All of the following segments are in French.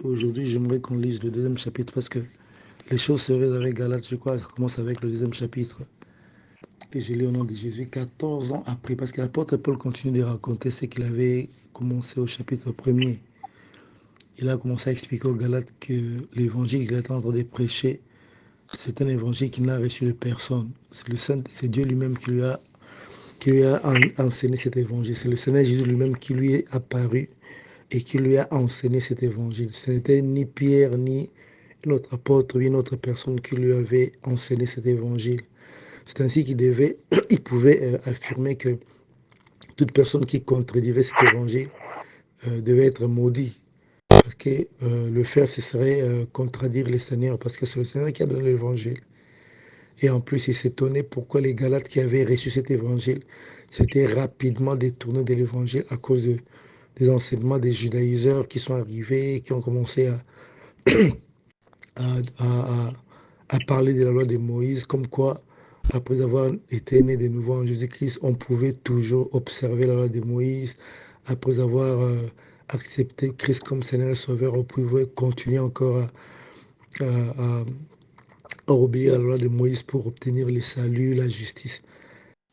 Aujourd'hui, j'aimerais qu'on lise le deuxième chapitre parce que les choses se révèlent avec Galates, je crois, ça commence avec le deuxième chapitre. Et j'ai lu au nom de Jésus 14 ans après, parce que l'apôtre Paul continue de raconter ce qu'il avait commencé au chapitre premier. Il a commencé à expliquer aux Galates que l'évangile qu'il était en train de prêcher, c'est un évangile qu'il n'a reçu de personne. C'est Dieu lui-même qui lui a enseigné cet évangile. C'est le Seigneur Jésus lui-même qui lui est apparu et qui lui a enseigné cet évangile. Ce n'était ni Pierre, ni notre apôtre, ni une autre personne qui lui avait enseigné cet évangile. C'est ainsi il pouvait affirmer que toute personne qui contredirait cet évangile devait être maudit. Parce que le faire, ce serait contredire le Seigneur, parce que c'est le Seigneur qui a donné l'évangile. Et en plus, il s'étonnait pourquoi les Galates qui avaient reçu cet évangile s'étaient rapidement détournés de l'évangile à cause des enseignements des judaïseurs qui sont arrivés et qui ont commencé à, à- à parler de la loi de Moïse, comme quoi, après avoir été né de nouveau en Jésus-Christ, on pouvait toujours observer la loi de Moïse. Après avoir accepté Christ comme Seigneur et Sauveur, on pouvait continuer encore à obéir à la loi de Moïse pour obtenir le salut, la justice.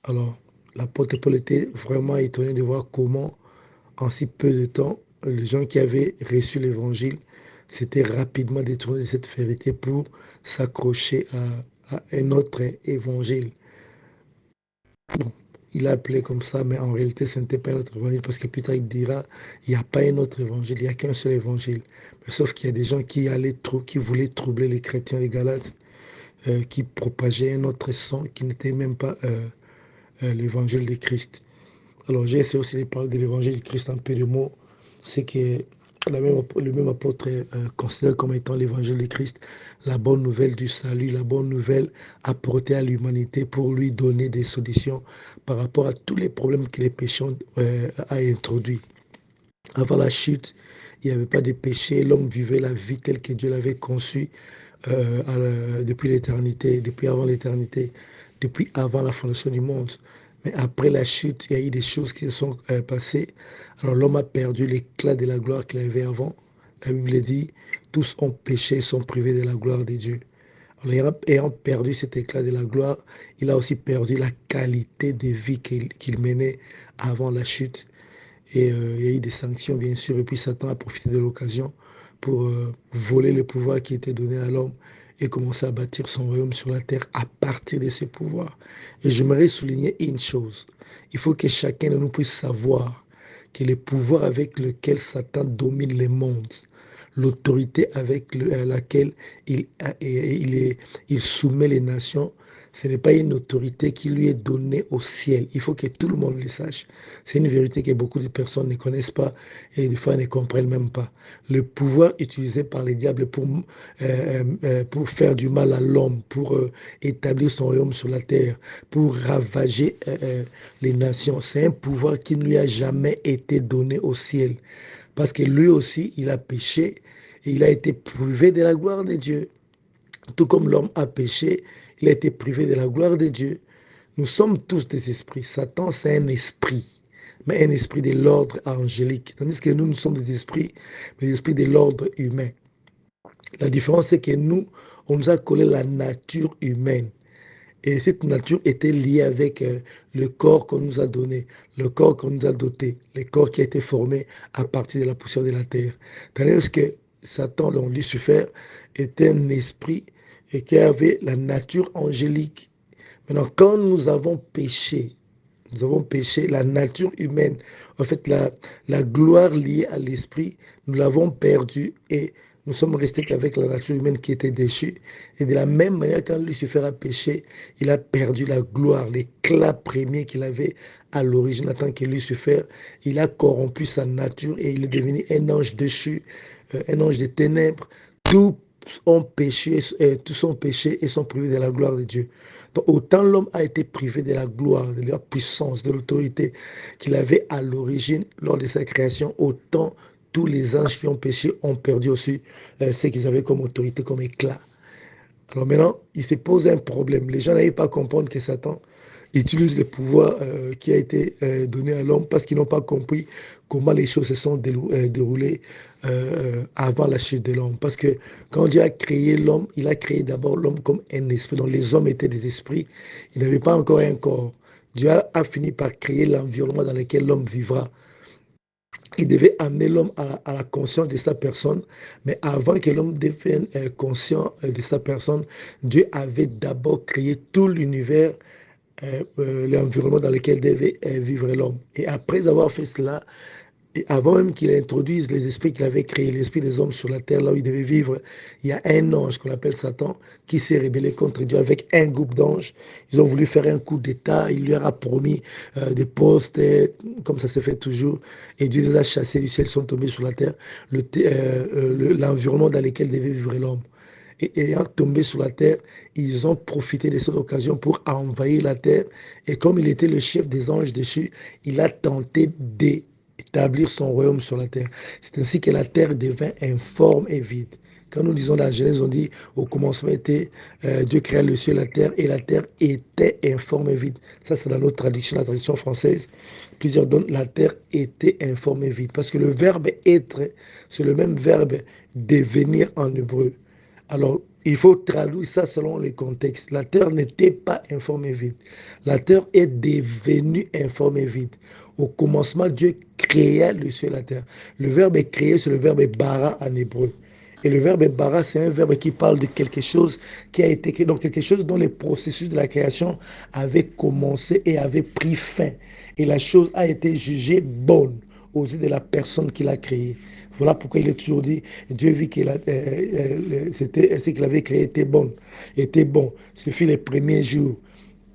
Alors, l'apôtre Paul était vraiment étonné de voir comment, en si peu de temps, les gens qui avaient reçu l'évangile s'étaient rapidement détournés de cette vérité pour s'accrocher à un autre évangile. Bon, il a appelé comme ça, mais en réalité, ce n'était pas un autre évangile, parce que plus tard, il dira, il n'y a pas un autre évangile, il n'y a qu'un seul évangile. Mais sauf qu'il y a des gens qui voulaient troubler les chrétiens, les Galates, qui propageaient un autre sang qui n'était même pas l'évangile de Christ. Alors, j'ai essayé aussi de parler de l'évangile de Christ en peu de mots. C'est que le même apôtre considère comme étant l'évangile de Christ la bonne nouvelle du salut, la bonne nouvelle apportée à l'humanité pour lui donner des solutions par rapport à tous les problèmes que les péchés ont introduits. Avant la chute, il n'y avait pas de péché. L'homme vivait la vie telle que Dieu l'avait conçue depuis l'éternité, depuis avant l'éternité, depuis avant la fondation du monde. Mais après la chute, il y a eu des choses qui se sont passées. Alors l'homme a perdu l'éclat de la gloire qu'il avait avant. La Bible dit, tous ont péché et sont privés de la gloire de Dieu. Alors, ayant perdu cet éclat de la gloire, il a aussi perdu la qualité de vie qu'il menait avant la chute. Et il y a eu des sanctions, bien sûr. Et puis Satan a profité de l'occasion pour voler le pouvoir qui était donné à l'homme et commencer à bâtir son royaume sur la terre à partir de ce pouvoir. Et j'aimerais souligner une chose. Il faut que chacun de nous puisse savoir que le pouvoir avec lequel Satan domine le monde, l'autorité avec laquelle il soumet les nations, ce n'est pas une autorité qui lui est donnée au ciel. Il faut que tout le monde le sache. C'est une vérité que beaucoup de personnes ne connaissent pas et des fois ne comprennent même pas. Le pouvoir utilisé par les diables pour faire du mal à l'homme, pour établir son royaume sur la terre, pour ravager les nations, c'est un pouvoir qui ne lui a jamais été donné au ciel. Parce que lui aussi, il a péché et il a été privé de la gloire de Dieu. Tout comme l'homme a péché, il a été privé de la gloire de Dieu. Nous sommes tous des esprits. Satan, c'est un esprit, mais un esprit de l'ordre angélique. Tandis que nous sommes des esprits, mais des esprits de l'ordre humain. La différence, c'est que nous, on nous a collé la nature humaine. Et cette nature était liée avec le corps qu'on nous a donné, le corps qu'on nous a doté, le corps qui a été formé à partir de la poussière de la terre. Tandis que Satan, donc Lucifer, était un esprit et qui avait la nature angélique. Maintenant, quand nous avons péché, la nature humaine, en fait, la gloire liée à l'esprit, nous l'avons perdue et nous sommes restés qu'avec la nature humaine qui était déchue. Et de la même manière, quand Lucifer a péché, il a perdu la gloire, l'éclat premier qu'il avait à l'origine en tant que Lucifer. Il a corrompu sa nature et il est devenu un ange déchu, un ange des ténèbres. Tous tous ont péché et sont privés de la gloire de Dieu. Donc, autant l'homme a été privé de la gloire, de la puissance, de l'autorité qu'il avait à l'origine lors de sa création, autant tous les anges qui ont péché ont perdu aussi ce qu'ils avaient comme autorité, comme éclat. Alors maintenant, il se pose un problème. Les gens n'arrivent pas à comprendre que Satan utilisent le pouvoir qui a été donné à l'homme parce qu'ils n'ont pas compris comment les choses se sont déroulées avant la chute de l'homme. Parce que quand Dieu a créé l'homme, il a créé d'abord l'homme comme un esprit. Donc les hommes étaient des esprits. Ils n'avaient pas encore un corps. Dieu a fini par créer l'environnement dans lequel l'homme vivra. Il devait amener l'homme à la conscience de sa personne, mais avant que l'homme devienne conscient de sa personne, Dieu avait d'abord créé tout l'univers, l'environnement dans lequel devait vivre l'homme. Et après avoir fait cela, et avant même qu'il introduise les esprits qu'il avait créés, l'esprit des hommes sur la terre, là où il devait vivre, il y a un ange qu'on appelle Satan qui s'est rébellé contre Dieu avec un groupe d'anges. Ils ont voulu faire un coup d'État, il leur a promis des postes, comme ça se fait toujours, et Dieu les a chassés du ciel, ils sont tombés sur la terre, l'environnement dans lequel devait vivre l'homme. Et ayant tombé sur la terre, ils ont profité de cette occasion pour envahir la terre. Et comme il était le chef des anges dessus, il a tenté d'établir son royaume sur la terre. C'est ainsi que la terre devint informe et vide. Quand nous lisons dans la Genèse, on dit au commencement était Dieu créa le ciel et la terre était informe et vide. Ça, c'est dans notre traduction, la traduction française. Plusieurs donnent la terre était informe et vide. Parce que le verbe être, c'est le même verbe devenir en hébreu. Alors, il faut traduire ça selon les contextes. La terre n'était pas informe et vide. La terre est devenue informe et vide. Au commencement, Dieu créa le ciel et la terre. Le verbe est créé, c'est le verbe bara en hébreu. Et le verbe bara, c'est un verbe qui parle de quelque chose qui a été créé, donc quelque chose dont les processus de la création avaient commencé et avaient pris fin. Et la chose a été jugée bonne aux yeux de la personne qui l'a créée. Voilà pourquoi il est toujours dit, Dieu vit que c'était ce qu'il avait créé était bon. Ce fut les premiers jours.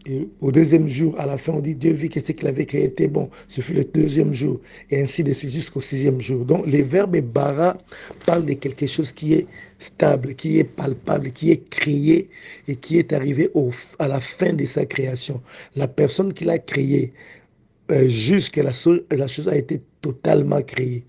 Et au deuxième jour, à la fin, on dit Dieu vit que ce qu'il avait créé était bon. Ce fut le deuxième jour. Et ainsi de suite jusqu'au sixième jour. Donc, les verbes bara parlent de quelque chose qui est stable, qui est palpable, qui est créé et qui est arrivé à la fin de sa création. La personne qui l'a créé jusqu'à la chose a été totalement créée.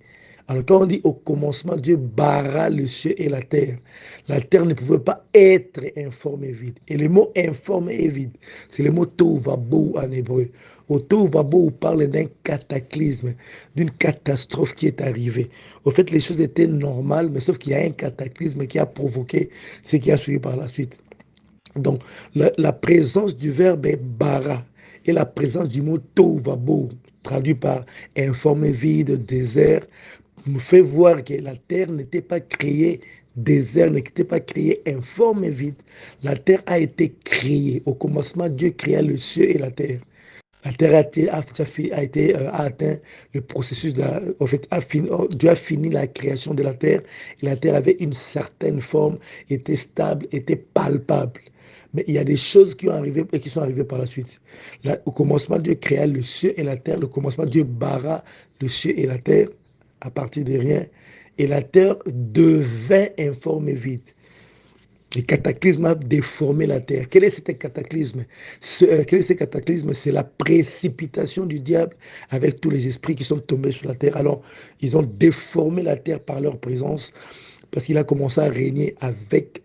Alors quand on dit au commencement, Dieu bara le ciel et la terre ne pouvait pas être informe et vide. Et le mot informe et vide, c'est le mot tohu vabohu en hébreu. Au tohu vabohu, on parle d'un cataclysme, d'une catastrophe qui est arrivée. Au fait, les choses étaient normales, mais sauf qu'il y a un cataclysme qui a provoqué ce qui a suivi par la suite. Donc, la présence du verbe est bara et la présence du mot tohu vabohu, traduit par informe vide, désert, nous fait voir que la terre n'était pas créée désert, n'était pas créée informe et vide. La terre a été créée. Au commencement, Dieu créa le ciel et la terre. La terre a atteint le processus, en fait, Dieu a fini la création de la terre et la terre avait une certaine forme, était stable, était palpable. Mais il y a des choses qui ont arrivé et qui sont arrivées par la suite. Là, au commencement, Dieu créa le ciel et la terre. Le commencement, Dieu barra le ciel et la terre à partir de rien. Et la terre devint informe et vide. Le cataclysme a déformé la terre. Quel est ce cataclysme? Quel est ce cataclysme? C'est la précipitation du diable avec tous les esprits qui sont tombés sur la terre. Alors, ils ont déformé la terre par leur présence parce qu'il a commencé à régner avec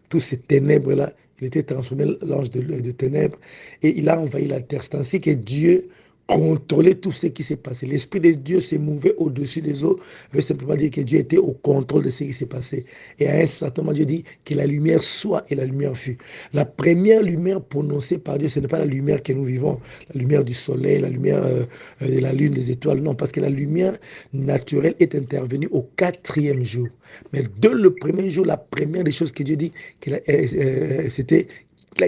tous ces ténèbres-là. Il était transformé l'ange de ténèbres et il a envahi la terre. C'est ainsi que Dieu contrôlait tout ce qui s'est passé. L'Esprit de Dieu s'est mouvé au-dessus des eaux, veut simplement dire que Dieu était au contrôle de ce qui s'est passé. Et à un certain moment, Dieu dit que la lumière soit et la lumière fut. La première lumière prononcée par Dieu, ce n'est pas la lumière que nous vivons, la lumière du soleil, la lumière de la lune, des étoiles, non, parce que la lumière naturelle est intervenue au quatrième jour. Mais dès le premier jour, la première des choses que Dieu dit, c'était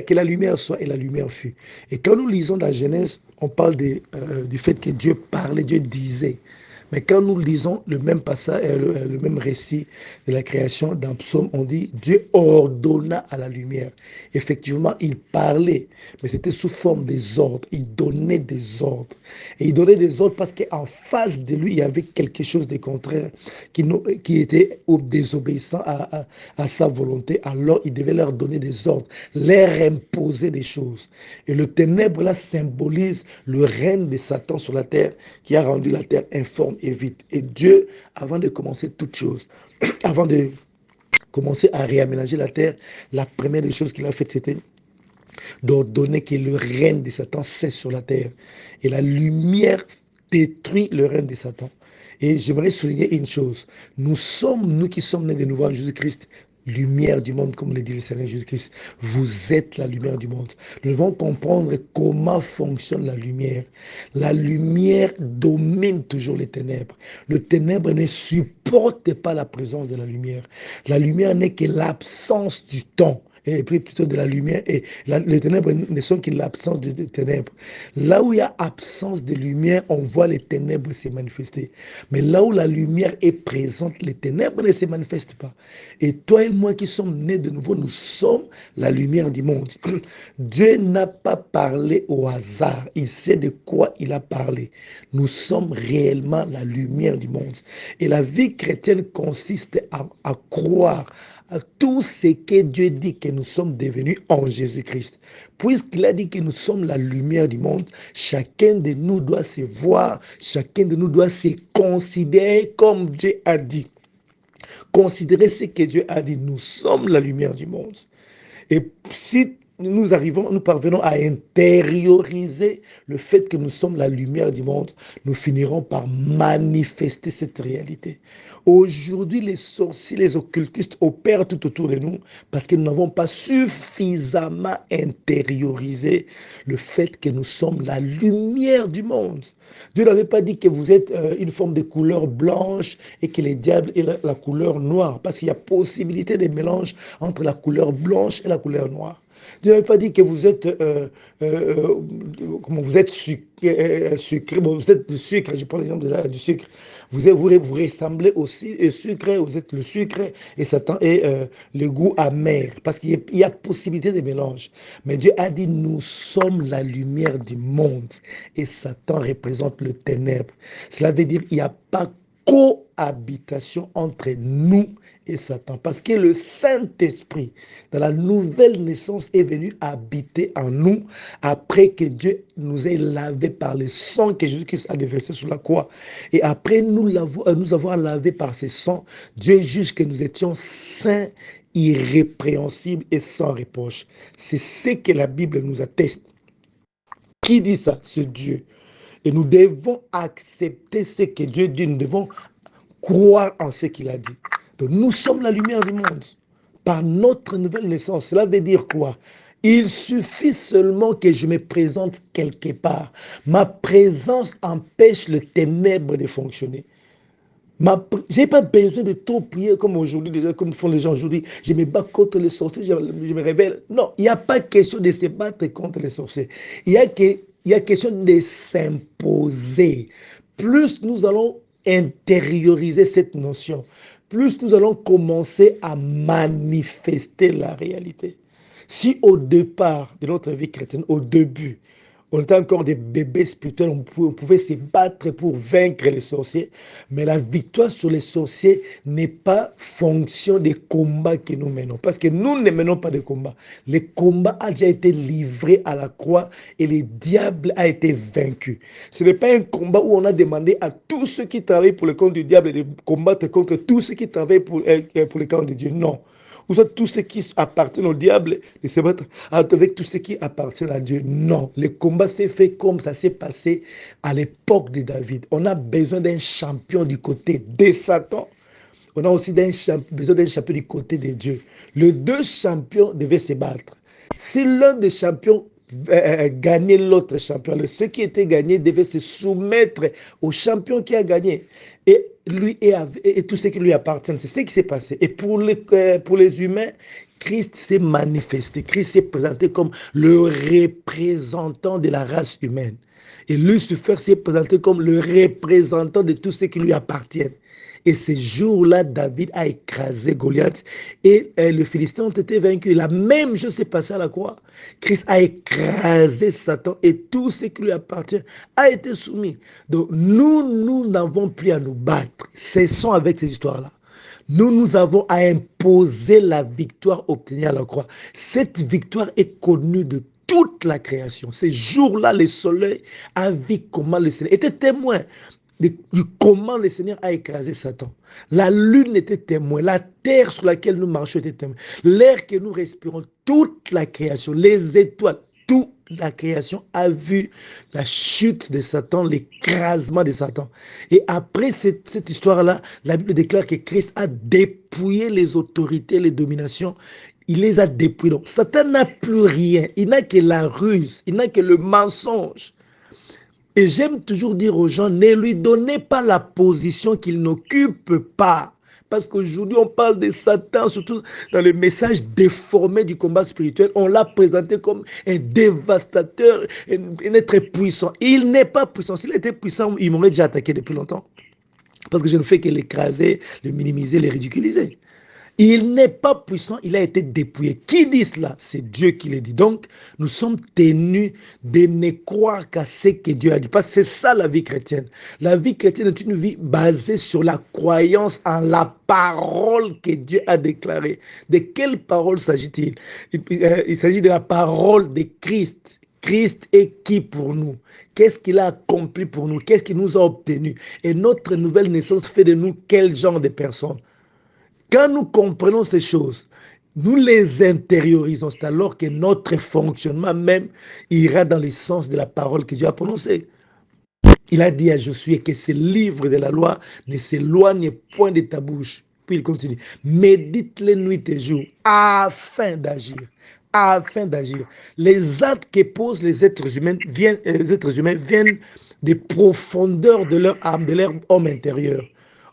que la lumière soit et la lumière fut. Et quand nous lisons dans Genèse, on parle du fait que Dieu parlait, Dieu disait. Mais quand nous lisons le même passage, le même récit de la création dans Psaume, on dit Dieu ordonna à la lumière. Effectivement, il parlait, mais c'était sous forme des ordres. Il donnait des ordres. Et il donnait des ordres parce qu'en face de lui, il y avait quelque chose de contraire qui était désobéissant à sa volonté. Alors, il devait leur donner des ordres, leur imposer des choses. Et le ténèbre, là, symbolise le règne de Satan sur la terre qui a rendu la terre informe et vide. Et Dieu, avant de commencer toute chose, avant de commencer à réaménager la terre, la première des choses qu'il a faites, c'était d'ordonner que le règne de Satan cesse sur la terre. Et la lumière détruit le règne de Satan. Et j'aimerais souligner une chose. Nous qui sommes nés de nouveau en Jésus-Christ, lumière du monde, comme le dit le Seigneur Jésus-Christ. Vous êtes la lumière du monde. Nous devons comprendre comment fonctionne la lumière. La lumière domine toujours les ténèbres. Le ténèbre ne supporte pas la présence de la lumière. La lumière n'est que l'absence du temps. Et puis plutôt de la lumière. Et les ténèbres ne sont que l'absence de ténèbres. Là où il y a absence de lumière, on voit les ténèbres se manifester. Mais là où la lumière est présente, les ténèbres ne se manifestent pas. Et toi et moi qui sommes nés de nouveau, nous sommes la lumière du monde. Dieu n'a pas parlé au hasard. Il sait de quoi il a parlé. Nous sommes réellement la lumière du monde. Et la vie chrétienne consiste à croire à tout ce que Dieu dit que nous sommes devenus en Jésus-Christ. Puisqu'il a dit que nous sommes la lumière du monde, chacun de nous doit se voir, chacun de nous doit se considérer comme Dieu a dit. Considérez ce que Dieu a dit. Nous sommes la lumière du monde. Et si nous parvenons à intérioriser le fait que nous sommes la lumière du monde, nous finirons par manifester cette réalité. Aujourd'hui, les sorciers, les occultistes opèrent tout autour de nous parce que nous n'avons pas suffisamment intériorisé le fait que nous sommes la lumière du monde. Dieu n'avait pas dit que vous êtes une forme de couleur blanche et que les diables est la couleur noire, parce qu'il y a possibilité de mélange entre la couleur blanche et la couleur noire. Dieu n'avait pas dit que vous êtes, comment vous êtes sucré, bon, vous êtes du sucre, je prends l'exemple du sucre. Vous ressemblez aussi au sucre, vous êtes le sucre et Satan est le goût amer, parce qu'il y a possibilité de mélange. Mais Dieu a dit, nous sommes la lumière du monde et Satan représente le ténèbre. Cela veut dire qu'il n'y a pas cohabitation entre nous et Satan. Parce que le Saint-Esprit, dans la nouvelle naissance, est venu habiter en nous après que Dieu nous ait lavé par le sang que Jésus-Christ a déversé sur la croix. Et après nous avoir lavé par ce sang, Dieu juge que nous étions saints, irrépréhensibles et sans reproche. C'est ce que la Bible nous atteste. Qui dit ça? C'est Dieu. Et nous devons accepter ce que Dieu dit. Nous devons croire en ce qu'il a dit. Donc nous sommes la lumière du monde. Par notre nouvelle naissance. Cela veut dire quoi? Il suffit seulement que je me présente quelque part. Ma présence empêche le ténèbre de fonctionner. Je n'ai pas besoin de trop prier comme aujourd'hui, comme font les gens aujourd'hui. Je me bats contre les sorciers, je me révèle. Non, il n'y a pas question de se battre contre les sorciers. Il y a question de s'imposer. Plus nous allons intérioriser cette notion, plus nous allons commencer à manifester la réalité. Si au départ de notre vie chrétienne, au début, on était encore des bébés spirituels, on pouvait se battre pour vaincre les sorciers, mais la victoire sur les sorciers n'est pas fonction des combats que nous menons, parce que nous ne menons pas de combat. Le combat a déjà été livré à la croix et le diable a été vaincu. Ce n'est pas un combat où on a demandé à tous ceux qui travaillent pour le compte du diable de combattre contre tous ceux qui travaillent pour le compte de Dieu. Non. Ou soit tous ceux qui appartiennent au diable de se battre avec tous ceux qui appartiennent à Dieu. Non, le combat s'est fait comme ça s'est passé à l'époque de David. On a besoin d'un champion du côté de Satan. On a aussi besoin d'un champion du côté de Dieu. Les deux champions devaient se battre. Si l'un des champions gagnait l'autre champion, ceux qui étaient gagnés devaient se soumettre au champion qui a gagné. Et lui et tout ce qui lui appartient. C'est ce qui s'est passé. Et pour les humains, Christ s'est manifesté. Christ s'est présenté comme le représentant de la race humaine. Et Lucifer s'est présenté comme le représentant de tout ce qui lui appartient. Et ce jour-là, David a écrasé Goliath et les Philistins ont été vaincus. La même chose s'est passée à la croix. Christ a écrasé Satan et tout ce qui lui appartient a été soumis. Donc nous n'avons plus à nous battre. Cessons avec ces histoires-là. Nous avons à imposer la victoire obtenue à la croix. Cette victoire est connue de toute la création. Ces jours-là, le soleil a vu comment le Seigneur était témoin. du comment le Seigneur a écrasé Satan. La lune était témoin, la terre sur laquelle nous marchons était témoin, l'air que nous respirons, toute la création, les étoiles, toute la création a vu la chute de Satan, l'écrasement de Satan. Et après cette histoire-là, la Bible déclare que Christ a dépouillé les autorités, les dominations. Il les a dépouillés. Donc, Satan n'a plus rien. Il n'a que la ruse. Il n'a que le mensonge. Et j'aime toujours dire aux gens, ne lui donnez pas la position qu'il n'occupe pas. Parce qu'aujourd'hui, on parle de Satan, surtout dans le message déformé du combat spirituel. On l'a présenté comme un dévastateur, un être puissant. Il n'est pas puissant. S'il était puissant, il m'aurait déjà attaqué depuis longtemps. Parce que je ne fais que l'écraser, le minimiser, le ridiculiser. Il n'est pas puissant, il a été dépouillé. Qui dit cela? C'est Dieu qui le dit. Donc, nous sommes tenus de ne croire qu'à ce que Dieu a dit. Parce que c'est ça la vie chrétienne. La vie chrétienne est une vie basée sur la croyance en la parole que Dieu a déclarée. De quelle parole s'agit-il? Il s'agit de la parole de Christ. Christ est qui pour nous? Qu'est-ce qu'il a accompli pour nous? Qu'est-ce qu'il nous a obtenu? Et notre nouvelle naissance fait de nous quel genre de personnes? Quand nous comprenons ces choses, nous les intériorisons. C'est alors que notre fonctionnement même ira dans le sens de la parole que Dieu a prononcée. Il a dit à Josué que ce livre de la loi ne s'éloigne point de ta bouche. Puis il continue. Médite les nuits et jours afin d'agir. Afin d'agir. Les actes que posent les êtres humains viennent des profondeurs de leur âme, de leur homme intérieur.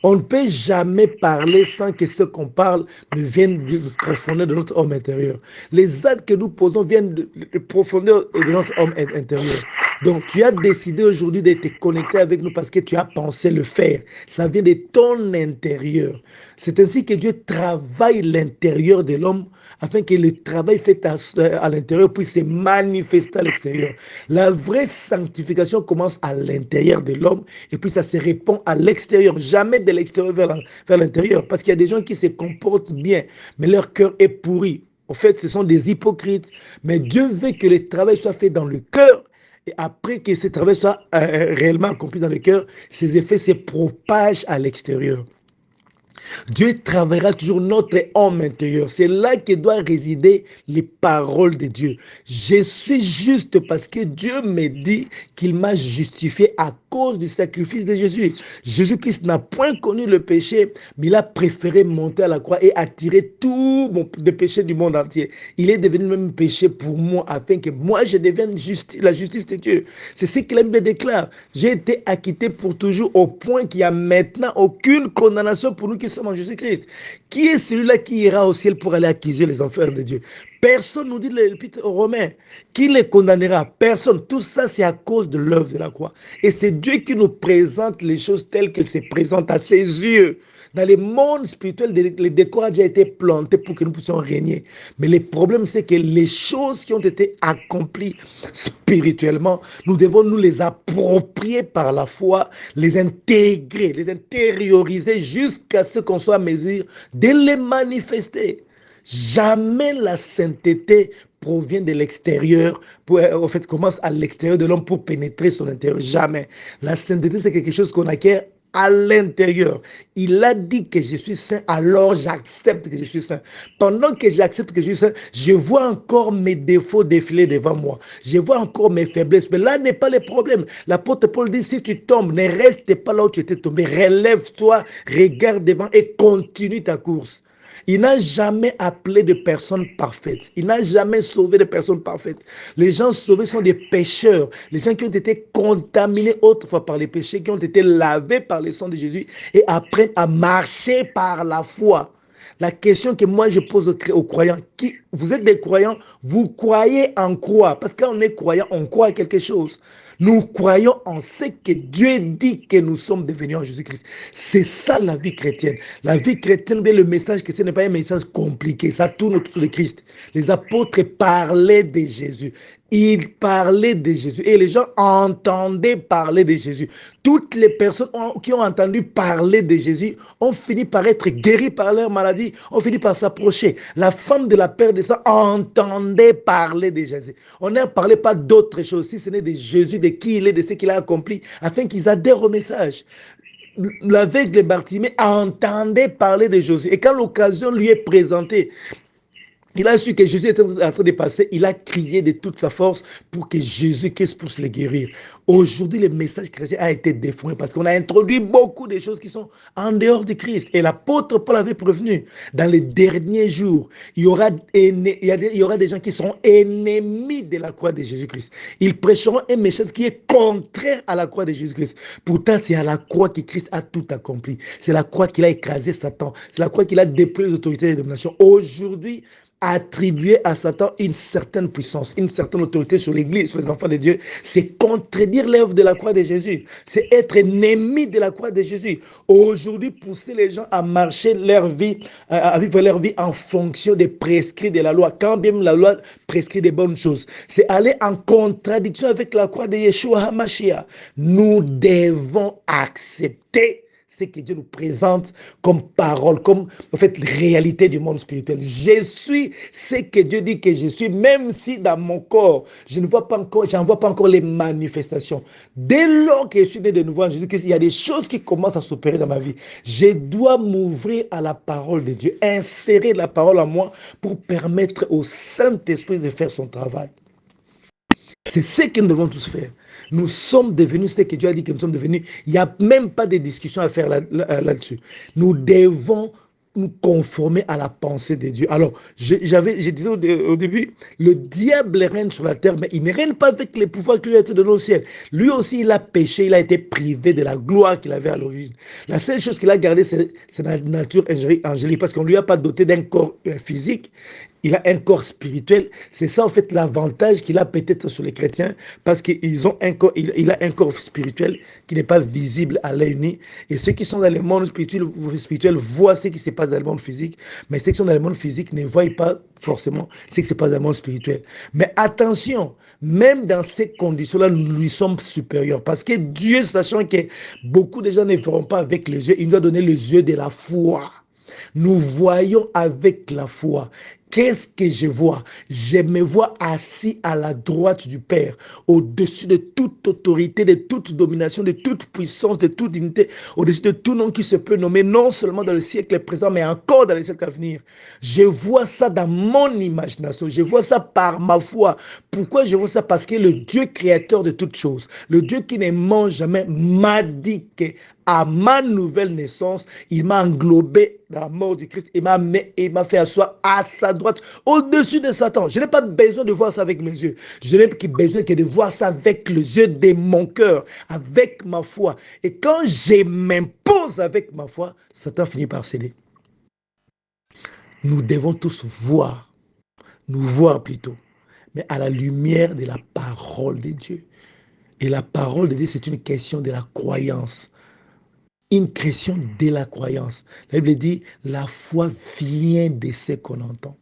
On ne peut jamais parler sans que ce qu'on parle ne vienne de profondeur de notre homme intérieur. Les actes que nous posons viennent de profondeur de notre homme intérieur. Donc, tu as décidé aujourd'hui de te connecter avec nous parce que tu as pensé le faire. Ça vient de ton intérieur. C'est ainsi que Dieu travaille l'intérieur de l'homme afin que le travail fait à l'intérieur puisse se manifester à l'extérieur. La vraie sanctification commence à l'intérieur de l'homme et puis ça se répand à l'extérieur, jamais de l'extérieur vers l'intérieur. Parce qu'il y a des gens qui se comportent bien, mais leur cœur est pourri. Au fait, ce sont des hypocrites. Mais Dieu veut que le travail soit fait dans le cœur. Et après que ce travail soit réellement accompli dans le cœur, ses effets se propagent à l'extérieur. Dieu travaillera toujours notre homme intérieur. C'est là que doivent résider les paroles de Dieu. Je suis juste parce que Dieu me dit qu'il m'a justifié à cause du sacrifice de Jésus. Jésus-Christ n'a point connu le péché, mais il a préféré monter à la croix et attirer tout le péché du monde entier. Il est devenu même péché pour moi afin que moi je devienne la justice de Dieu. C'est ce que la Bible déclare. J'ai été acquitté pour toujours au point qu'il n'y a maintenant aucune condamnation pour nous qui sommes en Jésus-Christ. Qui est celui-là qui ira au ciel pour aller accuser les enfers de Dieu? Personne, nous dit l'Épître aux Romains. Qui les condamnera? Personne. Tout ça, c'est à cause de l'œuvre de la croix. Et c'est Dieu qui nous présente les choses telles qu'elles se présentent à ses yeux. Dans le monde spirituel, les décors ont déjà été plantés pour que nous puissions régner. Mais le problème, c'est que les choses qui ont été accomplies spirituellement, nous devons nous les approprier par la foi, les intégrer, les intérioriser jusqu'à ce qu'on soit à mesure de les manifester. Jamais la sainteté provient de l'extérieur, en fait, commence à l'extérieur de l'homme pour pénétrer son intérieur. Jamais. La sainteté, c'est quelque chose qu'on acquiert à l'intérieur. Il a dit que je suis saint, alors j'accepte que je suis saint. Pendant que j'accepte que je suis saint, je vois encore mes défauts défiler devant moi. Je vois encore mes faiblesses. Mais là n'est pas le problème. L'apôtre Paul dit, si tu tombes, ne reste pas là où tu étais tombé. Relève-toi, regarde devant et continue ta course. Il n'a jamais appelé de personnes parfaites. Il n'a jamais sauvé de personnes parfaites. Les gens sauvés sont des pécheurs. Les gens qui ont été contaminés autrefois par les péchés, qui ont été lavés par le sang de Jésus et apprennent à marcher par la foi. La question que moi je pose aux croyants, vous êtes des croyants, vous croyez en quoi? Parce que quand on est croyant, on croit à quelque chose. Nous croyons en ce que Dieu dit que nous sommes devenus en Jésus-Christ. C'est ça la vie chrétienne. La vie chrétienne, le message chrétien n'est pas un message compliqué. Ça tourne autour de Christ. Les apôtres parlaient de Jésus. Ils parlaient de Jésus. Et les gens entendaient parler de Jésus. Toutes les personnes qui ont entendu parler de Jésus ont fini par être guéries par leur maladie, ont fini par s'approcher. La femme de la perte de sang entendait parler de Jésus. On ne parlait pas d'autre chose, si ce n'est de Jésus de qui il est, de ce qu'il a accompli, afin qu'ils adhèrent au message. L'aveugle Bartimée entendait parler de Jésus. Et quand l'occasion lui est présentée, il a su que Jésus était en train de passer, il a crié de toute sa force pour que Jésus-Christ puisse le guérir. Aujourd'hui, le message chrétien a été défoué parce qu'on a introduit beaucoup de choses qui sont en dehors de Christ. Et l'apôtre Paul avait prévenu, dans les derniers jours, il y aura des gens qui seront ennemis de la croix de Jésus-Christ. Ils prêcheront un message qui est contraire à la croix de Jésus-Christ. Pourtant, c'est à la croix que Christ a tout accompli. C'est la croix qu'il a écrasé Satan. C'est la croix qu'il a déployé les autorités de domination. Aujourd'hui, attribuer à Satan une certaine puissance, une certaine autorité sur l'Église, sur les enfants de Dieu, c'est contredire l'œuvre de la croix de Jésus. C'est être ennemi de la croix de Jésus. Aujourd'hui, pousser les gens à marcher leur vie, à vivre leur vie en fonction des prescrits de la loi. Quand bien la loi prescrit des bonnes choses, c'est aller en contradiction avec la croix de Yeshua HaMashiach. Nous devons accepter ce que Dieu nous présente comme parole, comme en fait réalité du monde spirituel. Je suis ce que Dieu dit que je suis, même si dans mon corps, je ne vois pas encore, j'en vois pas encore les manifestations. Dès lors que je suis né de nouveau en Jésus-Christ, il y a des choses qui commencent à s'opérer dans ma vie. Je dois m'ouvrir à la parole de Dieu, insérer la parole en moi pour permettre au Saint-Esprit de faire son travail. C'est ce que nous devons tous faire. Nous sommes devenus ce que Dieu a dit que nous sommes devenus. Il n'y a même pas de discussion à faire là-dessus. Nous devons nous conformer à la pensée de Dieu. Alors, je disais au début, le diable règne sur la terre, mais il ne règne pas avec les pouvoirs qui lui ont été donnés au ciel. Lui aussi, il a péché, il a été privé de la gloire qu'il avait à l'origine. La seule chose qu'il a gardée, c'est la nature angélique, parce qu'on ne lui a pas doté d'un corps physique. Il a un corps spirituel. C'est ça, en fait, l'avantage qu'il a peut-être sur les chrétiens, parce qu'il a un corps spirituel qui n'est pas visible à l'œil nu. Et ceux qui sont dans le monde spirituel voient ce qui se passe dans le monde physique, mais ceux qui sont dans le monde physique ne voient pas forcément ce qui se passe dans le monde spirituel. Mais attention, même dans ces conditions-là, nous lui sommes supérieurs. Parce que Dieu, sachant que beaucoup de gens ne verront pas avec les yeux, il nous a donné les yeux de la foi. Nous voyons avec la foi. Qu'est-ce que je vois? Je me vois assis à la droite du Père, au-dessus de toute autorité, de toute domination, de toute puissance, de toute dignité, au-dessus de tout nom qui se peut nommer, non seulement dans le siècle présent, mais encore dans le siècle à venir. Je vois ça dans mon imagination, je vois ça par ma foi. Pourquoi je vois ça? Parce que le Dieu créateur de toutes choses, le Dieu qui ne ment jamais, m'a dit que à ma nouvelle naissance, il m'a englobé dans la mort du Christ. Il m'a fait asseoir à sa droite, au-dessus de Satan. Je n'ai pas besoin de voir ça avec mes yeux. Je n'ai besoin que de voir ça avec les yeux de mon cœur, avec ma foi. Et quand je m'impose avec ma foi, Satan finit par céder. Nous devons tous voir, nous voir plutôt, mais à la lumière de la parole de Dieu. Et la parole de Dieu, c'est une question de la croyance. Une question de la croyance. La Bible dit, la foi vient de ce qu'on entend.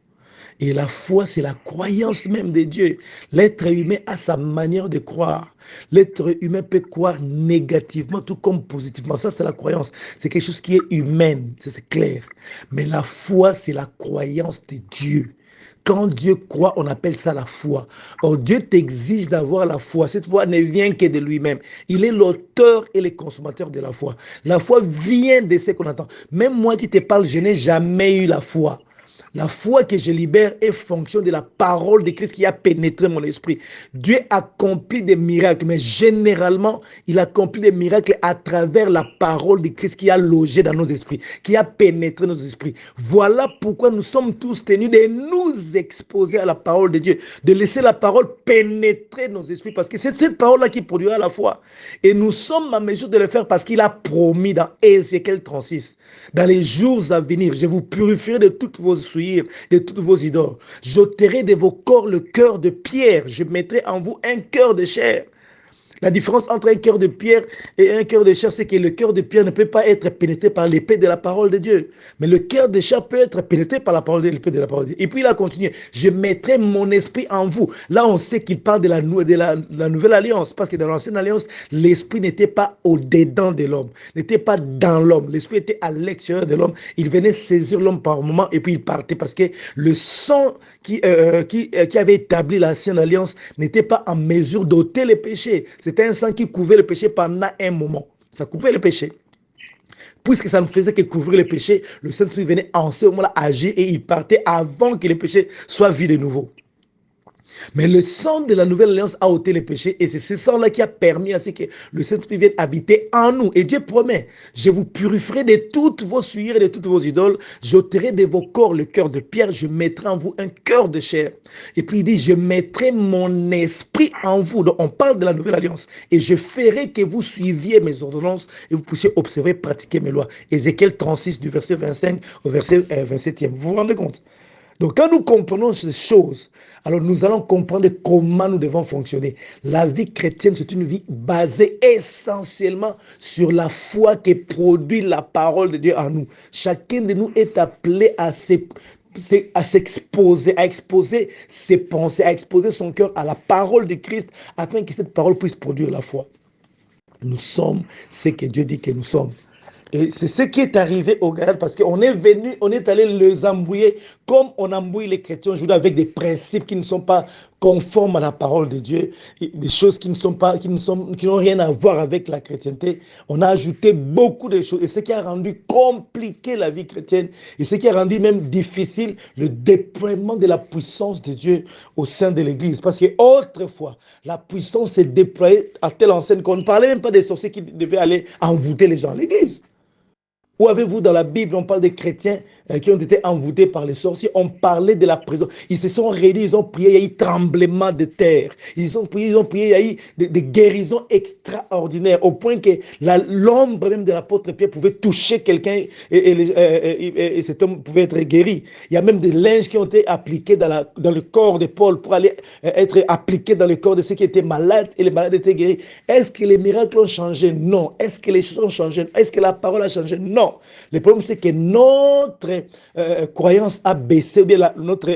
Et la foi, c'est la croyance même de Dieu. L'être humain a sa manière de croire. L'être humain peut croire négativement, tout comme positivement. Ça, c'est la croyance. C'est quelque chose qui est humain, c'est clair. Mais la foi, c'est la croyance de Dieu. Quand Dieu croit, on appelle ça la foi. Or, Dieu t'exige d'avoir la foi. Cette foi ne vient que de lui-même. Il est l'auteur et le consommateur de la foi. La foi vient de ce qu'on entend. Même moi qui te parle, je n'ai jamais eu la foi. La foi que je libère est fonction de la parole de Christ qui a pénétré mon esprit. Dieu accomplit des miracles, mais généralement, il accomplit des miracles à travers la parole de Christ qui a logé dans nos esprits, qui a pénétré nos esprits. Voilà pourquoi nous sommes tous tenus de nous exposer à la parole de Dieu, de laisser la parole pénétrer nos esprits, parce que c'est cette parole-là qui produira la foi. Et nous sommes en mesure de le faire parce qu'il a promis dans Ézéchiel 36, dans les jours à venir, je vous purifierai de toutes vos souillures, de toutes vos idoles. J'ôterai de vos corps le cœur de pierre. Je mettrai en vous un cœur de chair. La différence entre un cœur de pierre et un cœur de chair, c'est que le cœur de pierre ne peut pas être pénétré par l'épée de la parole de Dieu. Mais le cœur de chair peut être pénétré par la parole de l'épée de la parole de Dieu. Et puis il a continué. Je mettrai mon esprit en vous. Là, on sait qu'il parle de la nouvelle alliance. Parce que dans l'ancienne alliance, l'esprit n'était pas au-dedans de l'homme. N'était pas dans l'homme. L'esprit était à l'extérieur de l'homme. Il venait saisir l'homme par moment et puis il partait. Parce que le sang qui avait établi l'ancienne alliance n'était pas en mesure d'ôter les péchés. C'est C'était un sang qui couvrait le péché pendant un moment. Ça couvrait le péché. Puisque ça ne faisait que couvrir le péché, le Saint-Esprit venait en ce moment-là agir et il partait avant que le péché soit vu de nouveau. Mais le sang de la nouvelle alliance a ôté les péchés et c'est ce sang-là qui a permis à ce que le Saint-Esprit vienne habiter en nous. Et Dieu promet, je vous purifierai de toutes vos souillures et de toutes vos idoles, j'ôterai de vos corps le cœur de pierre, je mettrai en vous un cœur de chair. Et puis il dit, je mettrai mon esprit en vous. Donc on parle de la nouvelle alliance. Et je ferai que vous suiviez mes ordonnances et vous puissiez observer, pratiquer mes lois. Ézéchiel 36 du verset 25 au verset 27e. Vous vous rendez compte? Donc quand nous comprenons ces choses, alors nous allons comprendre comment nous devons fonctionner. La vie chrétienne, c'est une vie basée essentiellement sur la foi qui produit la parole de Dieu en nous. Chacun de nous est appelé à s'exposer, à exposer ses pensées, à exposer son cœur à la parole de Christ, afin que cette parole puisse produire la foi. Nous sommes ce que Dieu dit que nous sommes. Et c'est ce qui est arrivé au Galate parce qu'on est venu, on est allé les embrouiller comme on embrouille les chrétiens aujourd'hui avec des principes qui ne sont pas conformes à la parole de Dieu, des choses qui n'ont rien à voir avec la chrétienté. On a ajouté beaucoup de choses et ce qui a rendu compliqué la vie chrétienne et ce qui a rendu même difficile le déploiement de la puissance de Dieu au sein de l'Église. Parce qu'autrefois, la puissance s'est déployée à telle enseigne qu'on ne parlait même pas des sorciers qui devaient aller envoûter les gens à l'Église. Où avez-vous dans la Bible, on parle des chrétiens qui ont été envoûtés par les sorciers, on parlait de la prison. Ils se sont réunis, ils ont prié, il y a eu tremblement de terre. Ils ont prié, il y a eu des guérisons extraordinaires, au point que l'ombre même de l'apôtre Pierre pouvait toucher quelqu'un et cet homme pouvait être guéri. Il y a même des linges qui ont été appliqués dans le corps de Paul pour aller être appliqués dans le corps de ceux qui étaient malades et les malades étaient guéris. Est-ce que les miracles ont changé? Non. Est-ce que les choses ont changé? Est-ce que la parole a changé? Non. Le problème, c'est que notre croyance a baissé, ou bien notre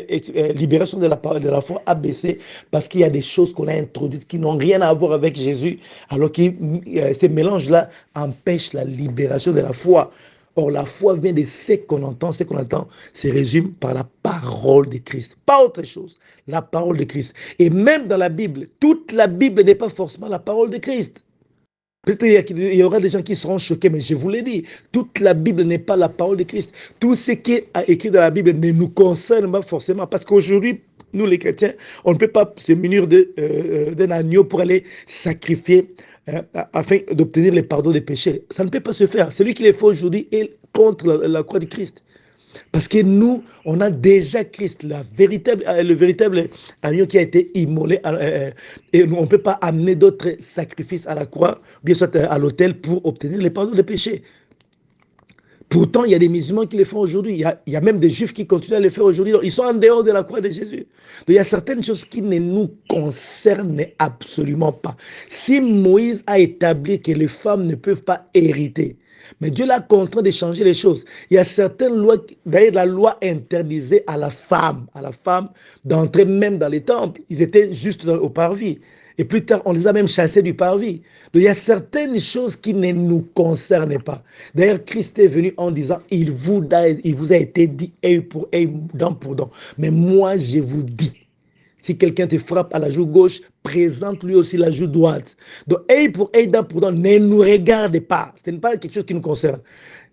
libération de la foi a baissé parce qu'il y a des choses qu'on a introduites qui n'ont rien à voir avec Jésus, alors que ces mélanges-là empêchent la libération de la foi. Or, la foi vient de ce qu'on entend. Ce qu'on entend se résume par la parole de Christ. Pas autre chose. La parole de Christ. Et même dans la Bible, toute la Bible n'est pas forcément la parole de Christ. Peut-être qu'il y aura des gens qui seront choqués, mais je vous l'ai dit, toute la Bible n'est pas la parole de Christ. Tout ce qui est écrit dans la Bible ne nous concerne pas forcément. Parce qu'aujourd'hui, nous les chrétiens, on ne peut pas se munir d'un agneau pour aller sacrifier afin d'obtenir le pardon des péchés. Ça ne peut pas se faire. Celui qui le fait aujourd'hui est contre la croix de Christ. Parce que nous, on a déjà Christ, le véritable agneau qui a été immolé. Et on ne peut pas amener d'autres sacrifices à la croix, bien sûr à l'autel, pour obtenir le pardon des péchés. Pourtant, il y a des musulmans qui le font aujourd'hui. Il y a même des juifs qui continuent à le faire aujourd'hui. Ils sont en dehors de la croix de Jésus. Donc, il y a certaines choses qui ne nous concernent absolument pas. Si Moïse a établi que les femmes ne peuvent pas hériter, mais Dieu l'a contraint de changer les choses. Il y a certaines lois, d'ailleurs la loi interdisait à la femme d'entrer même dans les temples. Ils étaient juste au parvis. Et plus tard, on les a même chassés du parvis. Donc il y a certaines choses qui ne nous concernent pas. D'ailleurs, Christ est venu en disant, il vous a été dit œil pour œil, dent pour dent. Mais moi, je vous dis, si quelqu'un te frappe à la joue gauche, présente lui aussi la joue droite. Donc, œil pour œil, dent pour dent, ne nous regarde pas. Ce n'est pas quelque chose qui nous concerne.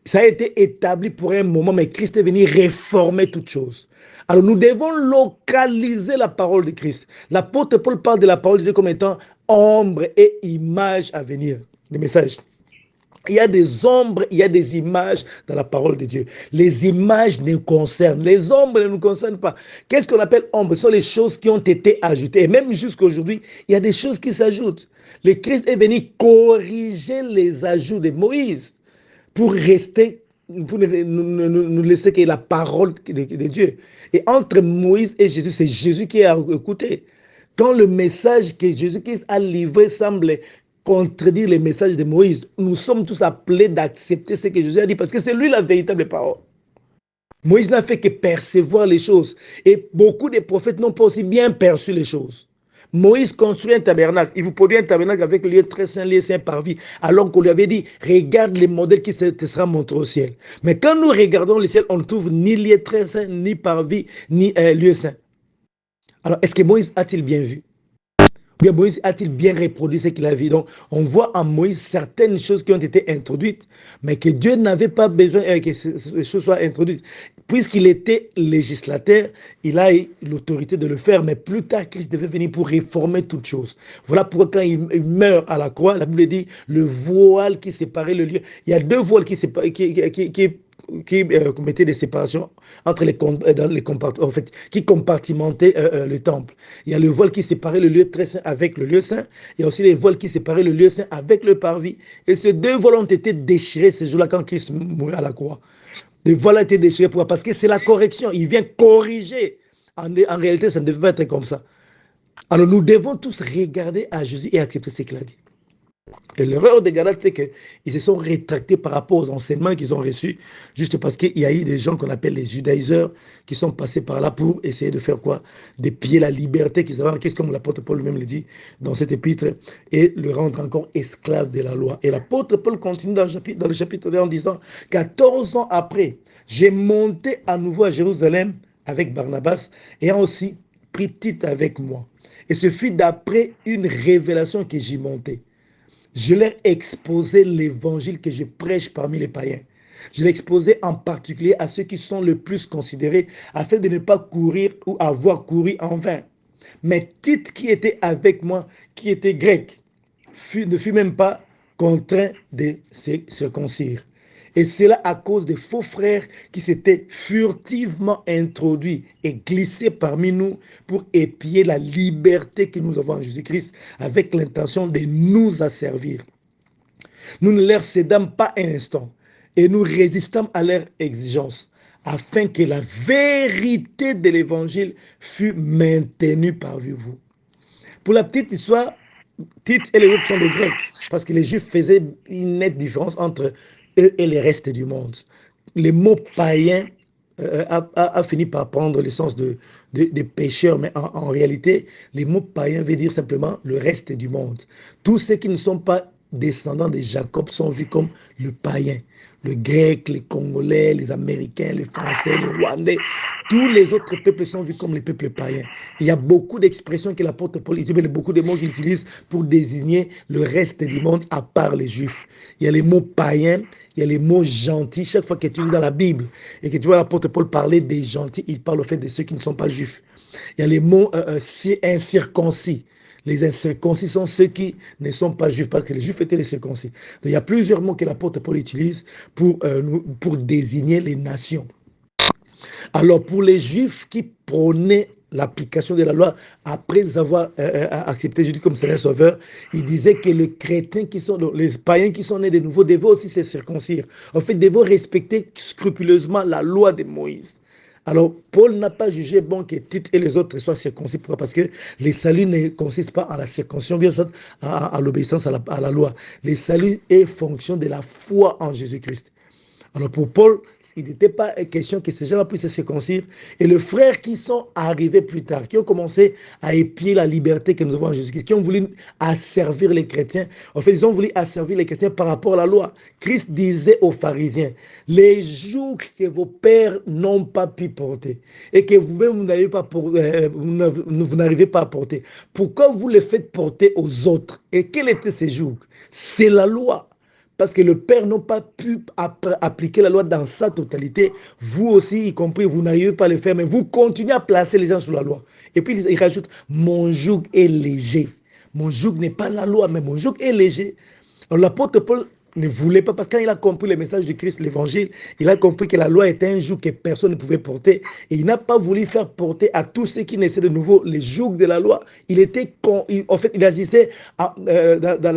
Ça a été établi pour un moment, mais Christ est venu réformer toutes choses. Alors, nous devons localiser la parole de Christ. L'apôtre Paul parle de la parole de Dieu comme étant ombre et image à venir. Le message. Il y a des ombres, il y a des images dans la parole de Dieu. Les images nous concernent, les ombres ne nous concernent pas. Qu'est-ce qu'on appelle ombre? Ce sont les choses qui ont été ajoutées. Et même jusqu'à aujourd'hui, il y a des choses qui s'ajoutent. Le Christ est venu corriger les ajouts de Moïse pour rester, pour nous laisser que la parole de Dieu. Et entre Moïse et Jésus, c'est Jésus qui a écouté. Quand le message que Jésus-Christ a livré semble contredire les messages de Moïse, nous sommes tous appelés d'accepter ce que Jésus a dit parce que c'est lui la véritable parole. Moïse n'a fait que percevoir les choses et beaucoup de prophètes n'ont pas aussi bien perçu les choses. Moïse construit un tabernacle. Il vous produit un tabernacle avec le lieu très saint, lieu saint parvis. Alors qu'on lui avait dit, regarde les modèles qui te seront montrés au ciel. Mais quand nous regardons le ciel, on ne trouve ni lieu très saint, ni parvis, ni lieu saint. Alors, est-ce que Moïse a-t-il bien vu? Bien, Moïse a-t-il bien reproduit ce qu'il a vu? Donc, on voit en Moïse certaines choses qui ont été introduites, mais que Dieu n'avait pas besoin que ces choses soient introduites. Puisqu'il était législateur, il a eu l'autorité de le faire, mais plus tard, Christ devait venir pour réformer toutes choses. Voilà pourquoi quand il meurt à la croix, la Bible dit le voile qui séparait le lieu. Il y a deux voiles qui mettaient des séparations entre dans les compartiments, en fait, qui compartimentaient le temple. Il y a le voile qui séparait le lieu très saint avec le lieu saint. Il y a aussi les voiles qui séparaient le lieu saint avec le parvis. Et ces deux voiles ont été déchirés ce jour-là quand Christ mourait à la croix. Les voiles ont été déchirés pourquoi? Parce que c'est la correction. Il vient corriger. En réalité, ça ne devait pas être comme ça. Alors nous devons tous regarder à Jésus et accepter ce qu'il a dit. Et l'erreur des Galates, c'est qu'ils se sont rétractés par rapport aux enseignements qu'ils ont reçus, juste parce qu'il y a eu des gens qu'on appelle les judaïseurs qui sont passés par là pour essayer de faire quoi? De piller la liberté qu'ils avaient en Christ, comme l'apôtre Paul lui-même le dit dans cet épître, et le rendre encore esclave de la loi. Et l'apôtre Paul continue dans le chapitre 2 en disant, 14 ans après, j'ai monté à nouveau à Jérusalem avec Barnabas, ayant aussi pris Tite avec moi. Et ce fut d'après une révélation que j'y montais. Je leur exposais l'évangile que je prêche parmi les païens. Je l'exposais en particulier à ceux qui sont le plus considérés, afin de ne pas courir ou avoir couru en vain. Mais Tite, qui était avec moi, qui était grec, ne fut même pas contraint de se circoncire. Et cela à cause des faux frères qui s'étaient furtivement introduits et glissés parmi nous pour épier la liberté que nous avons en Jésus-Christ avec l'intention de nous asservir. Nous ne leur cédâmes pas un instant et nous résistâmes à leurs exigences afin que la vérité de l'évangile fût maintenue parmi vous. Pour la petite histoire, Tite et les autres sont des Grecs, parce que les Juifs faisaient une nette différence entre eux et le reste du monde. Le mot païen a fini par prendre le sens de pécheurs, mais en réalité, le mot païen veut dire simplement le reste du monde. Tous ceux qui ne sont pas descendants de Jacob sont vus comme le païen. Le grec, les Congolais, les Américains, les Français, les Rwandais, tous les autres peuples sont vus comme les peuples païens. Il y a beaucoup d'expressions que l'apôtre Paul utilise, beaucoup de mots qu'il utilise pour désigner le reste du monde à part les Juifs. Il y a les mots païens, il y a les mots gentils. Chaque fois que tu lis dans la Bible et que tu vois l'apôtre Paul parler des gentils, il parle au fait de ceux qui ne sont pas juifs. Il y a les mots incirconcis. Les incirconcis sont ceux qui ne sont pas juifs, parce que les juifs étaient les circoncis. Donc, il y a plusieurs mots que l'apôtre Paul utilise pour désigner les nations. Alors, pour les juifs qui prônaient l'application de la loi après avoir accepté Jésus comme Seigneur Sauveur, il disait que les chrétiens qui sont, les païens qui sont nés de nouveau, devaient aussi se circoncire. En fait, devaient respecter scrupuleusement la loi de Moïse. Alors, Paul n'a pas jugé bon que Tite et les autres soient circoncis. Pourquoi? Parce que les saluts ne consistent pas en la circoncision, bien sûr, à l'obéissance à la loi. Les saluts est fonction de la foi en Jésus-Christ. Alors, pour Paul, il n'était pas question que ces gens-là puissent se circoncire. Et les frères qui sont arrivés plus tard, qui ont commencé à épier la liberté que nous avons en Jésus-Christ, qui ont voulu asservir les chrétiens, en fait, ils ont voulu asservir les chrétiens par rapport à la loi. Christ disait aux pharisiens, les jougs que vos pères n'ont pas pu porter et que vous-même vous n'arrivez pas à porter, pourquoi vous les faites porter aux autres? Et quels étaient ces jougs? C'est la loi. Parce que le Père n'a pas pu appliquer la loi dans sa totalité. Vous aussi, y compris, vous n'arrivez pas à le faire, mais vous continuez à placer les gens sous la loi. Et puis, il rajoute, mon joug est léger. Mon joug n'est pas la loi, mais mon joug est léger. Alors, l'apôtre Paul ne voulait pas, parce que quand il a compris le message de Christ, l'évangile, il a compris que la loi était un joug que personne ne pouvait porter. Et il n'a pas voulu faire porter à tous ceux qui naissaient de nouveau les jougs de la loi. En fait, il agissait dans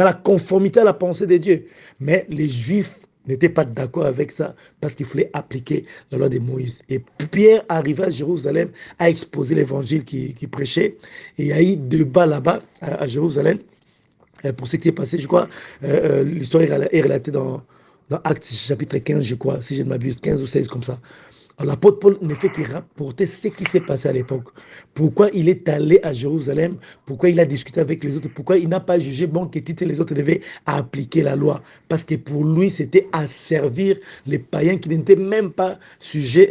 la conformité à la pensée de Dieu. Mais les Juifs n'étaient pas d'accord avec ça parce qu'il fallait appliquer la loi de Moïse. Et Pierre arriva à Jérusalem à exposer l'évangile qu'il prêchait. Et il y a eu débat là-bas à Jérusalem. Pour ce qui est passé, je crois, l'histoire est relatée dans Actes chapitre 15, je crois, si je ne m'abuse, 15 ou 16 comme ça. L'apôtre Paul ne fait que rapporter ce qui s'est passé à l'époque. Pourquoi il est allé à Jérusalem, pourquoi il a discuté avec les autres, pourquoi il n'a pas jugé bon que Tite et les autres devaient appliquer la loi. Parce que pour lui, c'était asservir les païens qui n'étaient même pas sujets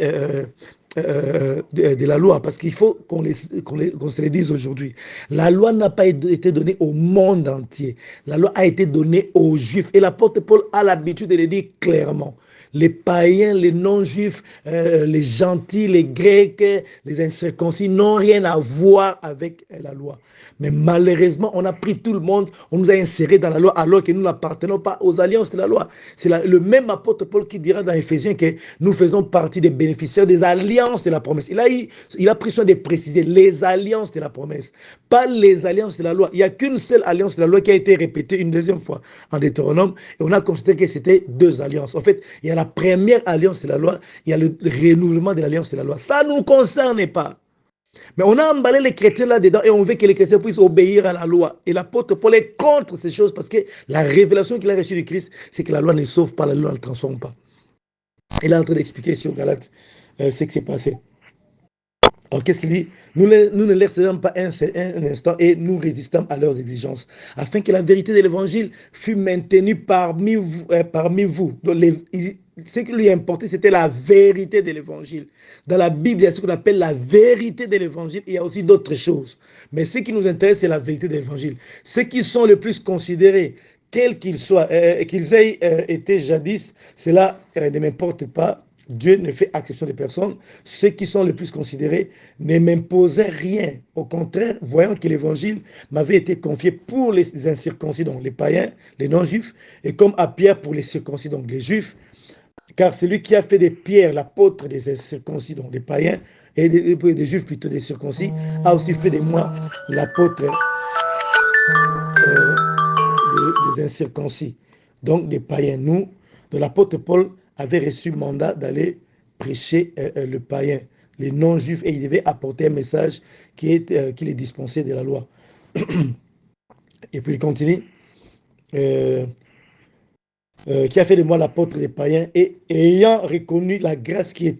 de la loi, parce qu'il faut qu'on se le dise aujourd'hui. La loi n'a pas été donnée au monde entier. La loi a été donnée aux Juifs. Et l'apôtre Paul a l'habitude de le dire clairement. Les païens, les non-juifs, les gentils, les grecs, les incirconcis n'ont rien à voir avec la loi. Mais malheureusement, on a pris tout le monde, on nous a insérés dans la loi alors que nous n'appartenons pas aux alliances de la loi. C'est le même apôtre Paul qui dira dans Éphésiens que nous faisons partie des bénéficiaires des alliances de la promesse. Il a pris soin de préciser les alliances de la promesse, pas les alliances de la loi. Il n'y a qu'une seule alliance de la loi qui a été répétée une deuxième fois en Deutéronome et on a considéré que c'était deux alliances. En fait, il y a la première alliance de la loi, il y a le renouvellement de l'alliance de la loi. Ça ne nous concerne pas. Mais on a emballé les chrétiens là-dedans et on veut que les chrétiens puissent obéir à la loi. Et l'apôtre Paul est contre ces choses parce que la révélation qu'il a reçue du Christ, c'est que la loi ne sauve pas, la loi ne le transforme pas. Il est en train d'expliquer ici au Galates ce qui s'est passé. Alors qu'est-ce qu'il dit? Nous ne les cédons pas un instant et nous résistons à leurs exigences, afin que la vérité de l'évangile fût maintenue parmi vous. Donc, ce qui lui importait, c'était la vérité de l'évangile. Dans la Bible, il y a ce qu'on appelle la vérité de l'évangile. Il y a aussi d'autres choses. Mais ce qui nous intéresse, c'est la vérité de l'évangile. Ceux qui sont le plus considérés, quels qu'ils soient, qu'ils aient été jadis, cela ne m'importe pas. Dieu ne fait exception de personne. Ceux qui sont les plus considérés ne m'imposaient rien. Au contraire, voyant que l'évangile m'avait été confié pour les incirconcis, donc les païens, les non-juifs, et comme à Pierre pour les circoncis, donc les juifs, car celui qui a fait des pierres l'apôtre des incirconcis, donc des païens, et des juifs plutôt des circoncis, a aussi fait de moi l'apôtre des incirconcis, donc des païens. Nous, de l'apôtre Paul avait reçu mandat d'aller prêcher le païen, les non-juifs, et il devait apporter un message qui les dispensait de la loi. Et puis il continue, qui a fait de moi l'apôtre des païens, et ayant reconnu la grâce qui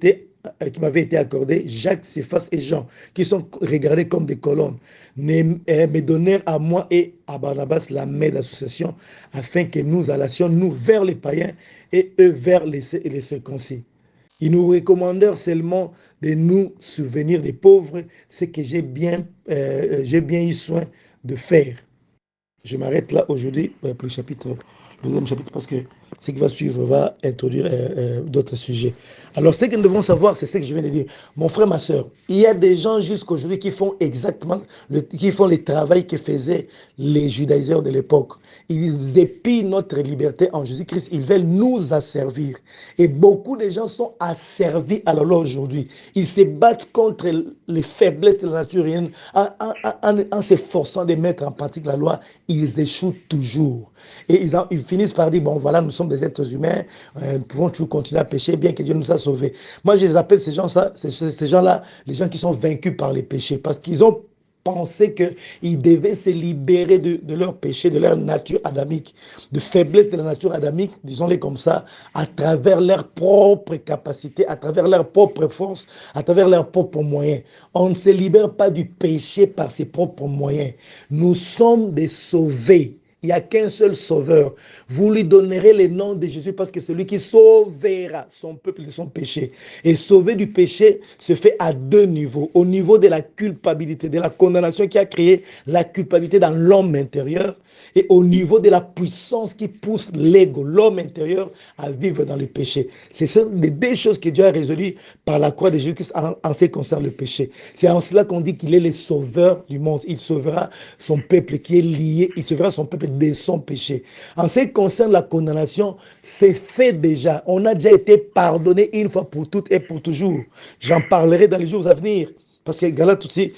m'avait été accordée, Jacques, Céphas et Jean, qui sont regardés comme des colonnes, me donnèrent à moi et à Barnabas la main d'association, afin que nous allassions, nous, vers les païens, et eux vers les circoncis. Ils nous recommandèrent seulement de nous souvenir des pauvres, ce que j'ai bien eu soin de faire. Je m'arrête là aujourd'hui pour le deuxième chapitre, parce que ce qui va suivre va introduire d'autres sujets. Alors, ce que nous devons savoir, c'est ce que je viens de dire. Mon frère, ma soeur, il y a des gens jusqu'aujourd'hui qui font exactement, qui font le travail que faisaient les judaïseurs de l'époque. Ils épient notre liberté en Jésus-Christ. Ils veulent nous asservir. Et beaucoup de gens sont asservis à la loi aujourd'hui. Ils se battent contre les faiblesses de la nature humaine en s'efforçant de mettre en pratique la loi. Ils échouent toujours. Et ils finissent par dire, bon voilà, nous sommes des êtres humains, nous pouvons toujours continuer à pécher, bien que Dieu nous a sauvés. Moi, je les appelle ces gens-là, les gens qui sont vaincus par les péchés, parce qu'ils ont pensé qu'ils devaient se libérer de leur péché, de leur nature adamique, de faiblesse de la nature adamique, disons-les comme ça, à travers leur propre capacité, à travers leur propre force, à travers leurs propres moyens. On ne se libère pas du péché par ses propres moyens. Nous sommes des sauvés. Il n'y a qu'un seul sauveur. Vous lui donnerez le nom de Jésus parce que c'est lui qui sauvera son peuple de son péché. Et sauver du péché se fait à deux niveaux. Au niveau de la culpabilité, de la condamnation qui a créé la culpabilité dans l'homme intérieur, et au niveau de la puissance qui pousse l'ego, l'homme intérieur, à vivre dans le péché. Ce sont les deux choses que Dieu a résolues par la croix de Jésus-Christ en ce qui concerne le péché. C'est en cela qu'on dit qu'il est le sauveur du monde. Il sauvera son peuple qui est lié, il sauvera son peuple de son péché. En ce qui concerne la condamnation, c'est fait déjà. On a déjà été pardonné une fois pour toutes et pour toujours. J'en parlerai dans les jours à venir. Parce que Galate aussi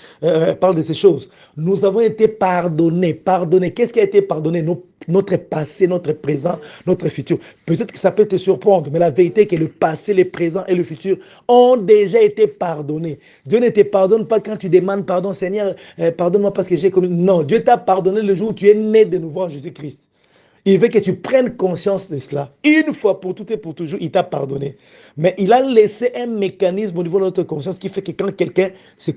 parle de ces choses. Nous avons été pardonnés. Pardonnés. Qu'est-ce qui a été pardonné? Notre passé, notre présent, notre futur. Peut-être que ça peut te surprendre, mais la vérité est que le passé, le présent et le futur ont déjà été pardonnés. Dieu ne te pardonne pas quand tu demandes pardon, Seigneur, pardonne-moi parce que j'ai commis. Non, Dieu t'a pardonné le jour où tu es né de nouveau en Jésus-Christ. Il veut que tu prennes conscience de cela. Une fois pour toutes et pour toujours, il t'a pardonné. Mais il a laissé un mécanisme au niveau de notre conscience qui fait que quand quelqu'un se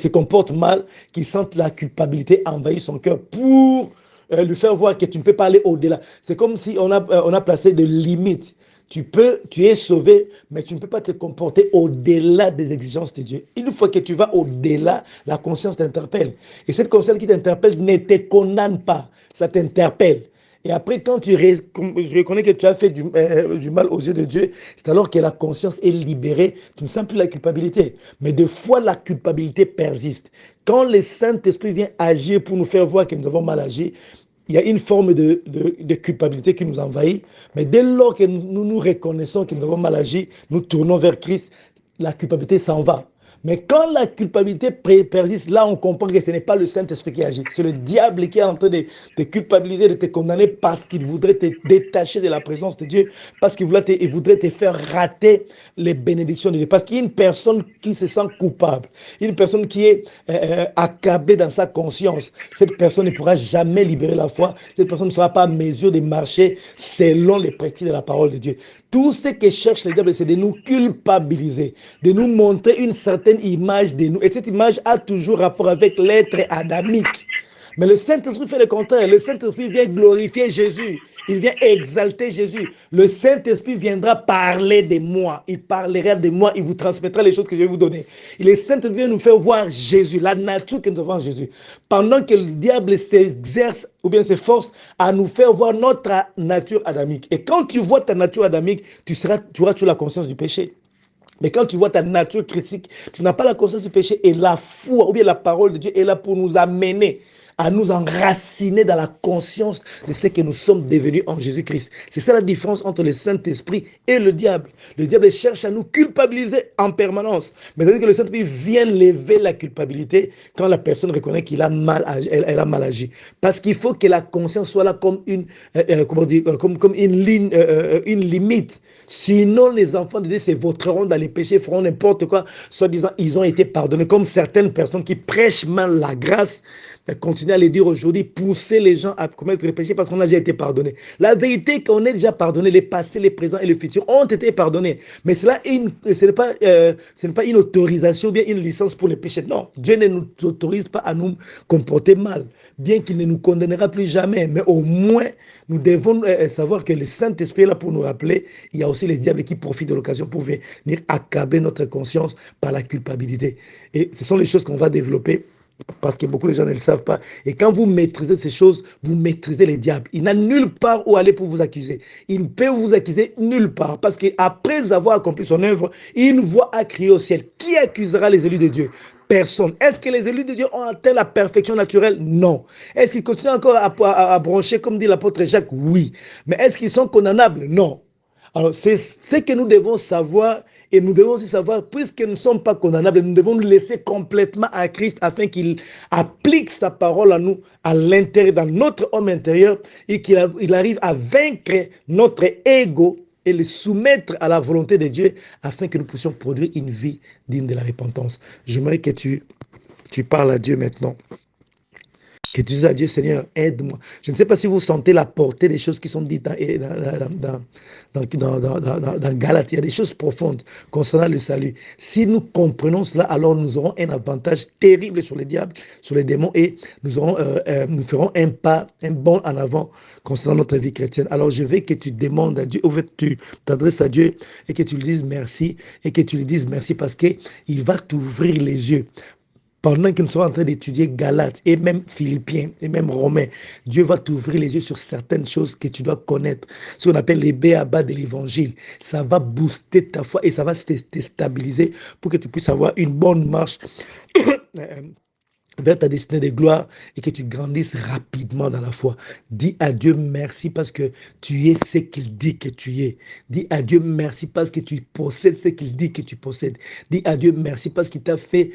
comporte mal, qu'il sente la culpabilité envahir son cœur pour lui faire voir que tu ne peux pas aller au-delà. C'est comme si on a placé des limites. Tu es sauvé, mais tu ne peux pas te comporter au-delà des exigences de Dieu. Une fois que tu vas au-delà, la conscience t'interpelle. Et cette conscience qui t'interpelle ne te condamne pas, ça t'interpelle. Et après, quand tu reconnais que tu as fait du mal aux yeux de Dieu, c'est alors que la conscience est libérée. Tu ne sens plus la culpabilité. Mais des fois, la culpabilité persiste. Quand le Saint-Esprit vient agir pour nous faire voir que nous avons mal agi, il y a une forme de culpabilité qui nous envahit. Mais dès lors que nous reconnaissons que nous avons mal agi, nous tournons vers Christ, la culpabilité s'en va. Mais quand la culpabilité persiste, là on comprend que ce n'est pas le Saint-Esprit qui agit. C'est le diable qui est en train de te culpabiliser, de te condamner parce qu'il voudrait te détacher de la présence de Dieu, parce qu'il voudrait te faire rater les bénédictions de Dieu. Parce qu'il y a une personne qui se sent coupable, une personne qui est accablée dans sa conscience. Cette personne ne pourra jamais libérer la foi. Cette personne ne sera pas à mesure de marcher selon les préceptes de la parole de Dieu. Tout ce que cherche le diable, c'est de nous culpabiliser, de nous montrer une certaine image de nous. Et cette image a toujours rapport avec l'être adamique. Mais le Saint-Esprit fait le contraire. Le Saint-Esprit vient glorifier Jésus. Il vient exalter Jésus. Le Saint-Esprit viendra parler de moi. Il parlera de moi. Il vous transmettra les choses que je vais vous donner. Et le Saint-Esprit vient nous faire voir Jésus, la nature que nous avons en Jésus. Pendant que le diable s'exerce ou bien s'efforce à nous faire voir notre nature adamique. Et quand tu vois ta nature adamique, tu auras toujours la conscience du péché. Mais quand tu vois ta nature christique, tu n'as pas la conscience du péché et la foi ou bien la parole de Dieu est là pour nous amener à nous enraciner dans la conscience de ce que nous sommes devenus en Jésus-Christ. C'est ça la différence entre le Saint-Esprit et le diable. Le diable cherche à nous culpabiliser en permanence. Mais tandis que le Saint-Esprit vient lever la culpabilité quand la personne reconnaît qu'il a mal agi, elle a mal agi. Parce qu'il faut que la conscience soit là comme comme une ligne, une limite. Sinon, les enfants de Dieu se vautreront dans les péchés, feront n'importe quoi, soit disant ils ont été pardonnés, comme certaines personnes qui prêchent mal la grâce, continuent à le dire aujourd'hui, pousser les gens à commettre les péchés parce qu'on a déjà été pardonné. La vérité est qu'on est déjà pardonné, les passés, les présents et les futurs ont été pardonnés. Mais ce n'est pas une autorisation, bien une licence pour les péchés. Non, Dieu ne nous autorise pas à nous comporter mal, bien qu'il ne nous condamnera plus jamais. Mais au moins, nous devons savoir que le Saint-Esprit est là pour nous rappeler. Il y a aussi les diables qui profitent de l'occasion pour venir accabler notre conscience par la culpabilité. Et ce sont les choses qu'on va développer parce que beaucoup de gens ne le savent pas. Et quand vous maîtrisez ces choses, vous maîtrisez les diables. Il n'a nulle part où aller pour vous accuser. Il ne peut vous accuser nulle part. Parce qu'après avoir accompli son œuvre, une voix a crié au ciel. Qui accusera les élus de Dieu? Personne. Est-ce que les élus de Dieu ont atteint la perfection naturelle? Non. Est-ce qu'ils continuent encore à broncher, comme dit l'apôtre Jacques? Oui. Mais est-ce qu'ils sont condamnables? Non. Alors, c'est ce que nous devons savoir. Et nous devons aussi savoir, puisque nous ne sommes pas condamnables, nous devons nous laisser complètement à Christ afin qu'il applique sa parole à nous, à l'intérieur, dans notre homme intérieur, et qu'il arrive à vaincre notre ego et le soumettre à la volonté de Dieu afin que nous puissions produire une vie digne de la repentance. J'aimerais que tu parles à Dieu maintenant. Que tu dises à Dieu, Seigneur, aide-moi. Je ne sais pas si vous sentez la portée des choses qui sont dites dans Galates. Il y a des choses profondes concernant le salut. Si nous comprenons cela, alors nous aurons un avantage terrible sur les diables, sur les démons, et nous ferons un pas, un bond en avant concernant notre vie chrétienne. Alors je veux que tu demandes à Dieu, ou tu t'adresses à Dieu et que tu lui dises merci, et que tu lui dises merci parce qu'il va t'ouvrir les yeux. Pendant que nous sommes en train d'étudier Galates et même Philippiens et même Romains, Dieu va t'ouvrir les yeux sur certaines choses que tu dois connaître. Ce qu'on appelle les b.a.-ba de l'évangile. Ça va booster ta foi et ça va te stabiliser pour que tu puisses avoir une bonne marche vers ta destinée de gloire et que tu grandisses rapidement dans la foi. Dis à Dieu merci parce que tu es ce qu'il dit que tu es. Dis à Dieu merci parce que tu possèdes ce qu'il dit que tu possèdes. Dis à Dieu merci parce qu'il t'a fait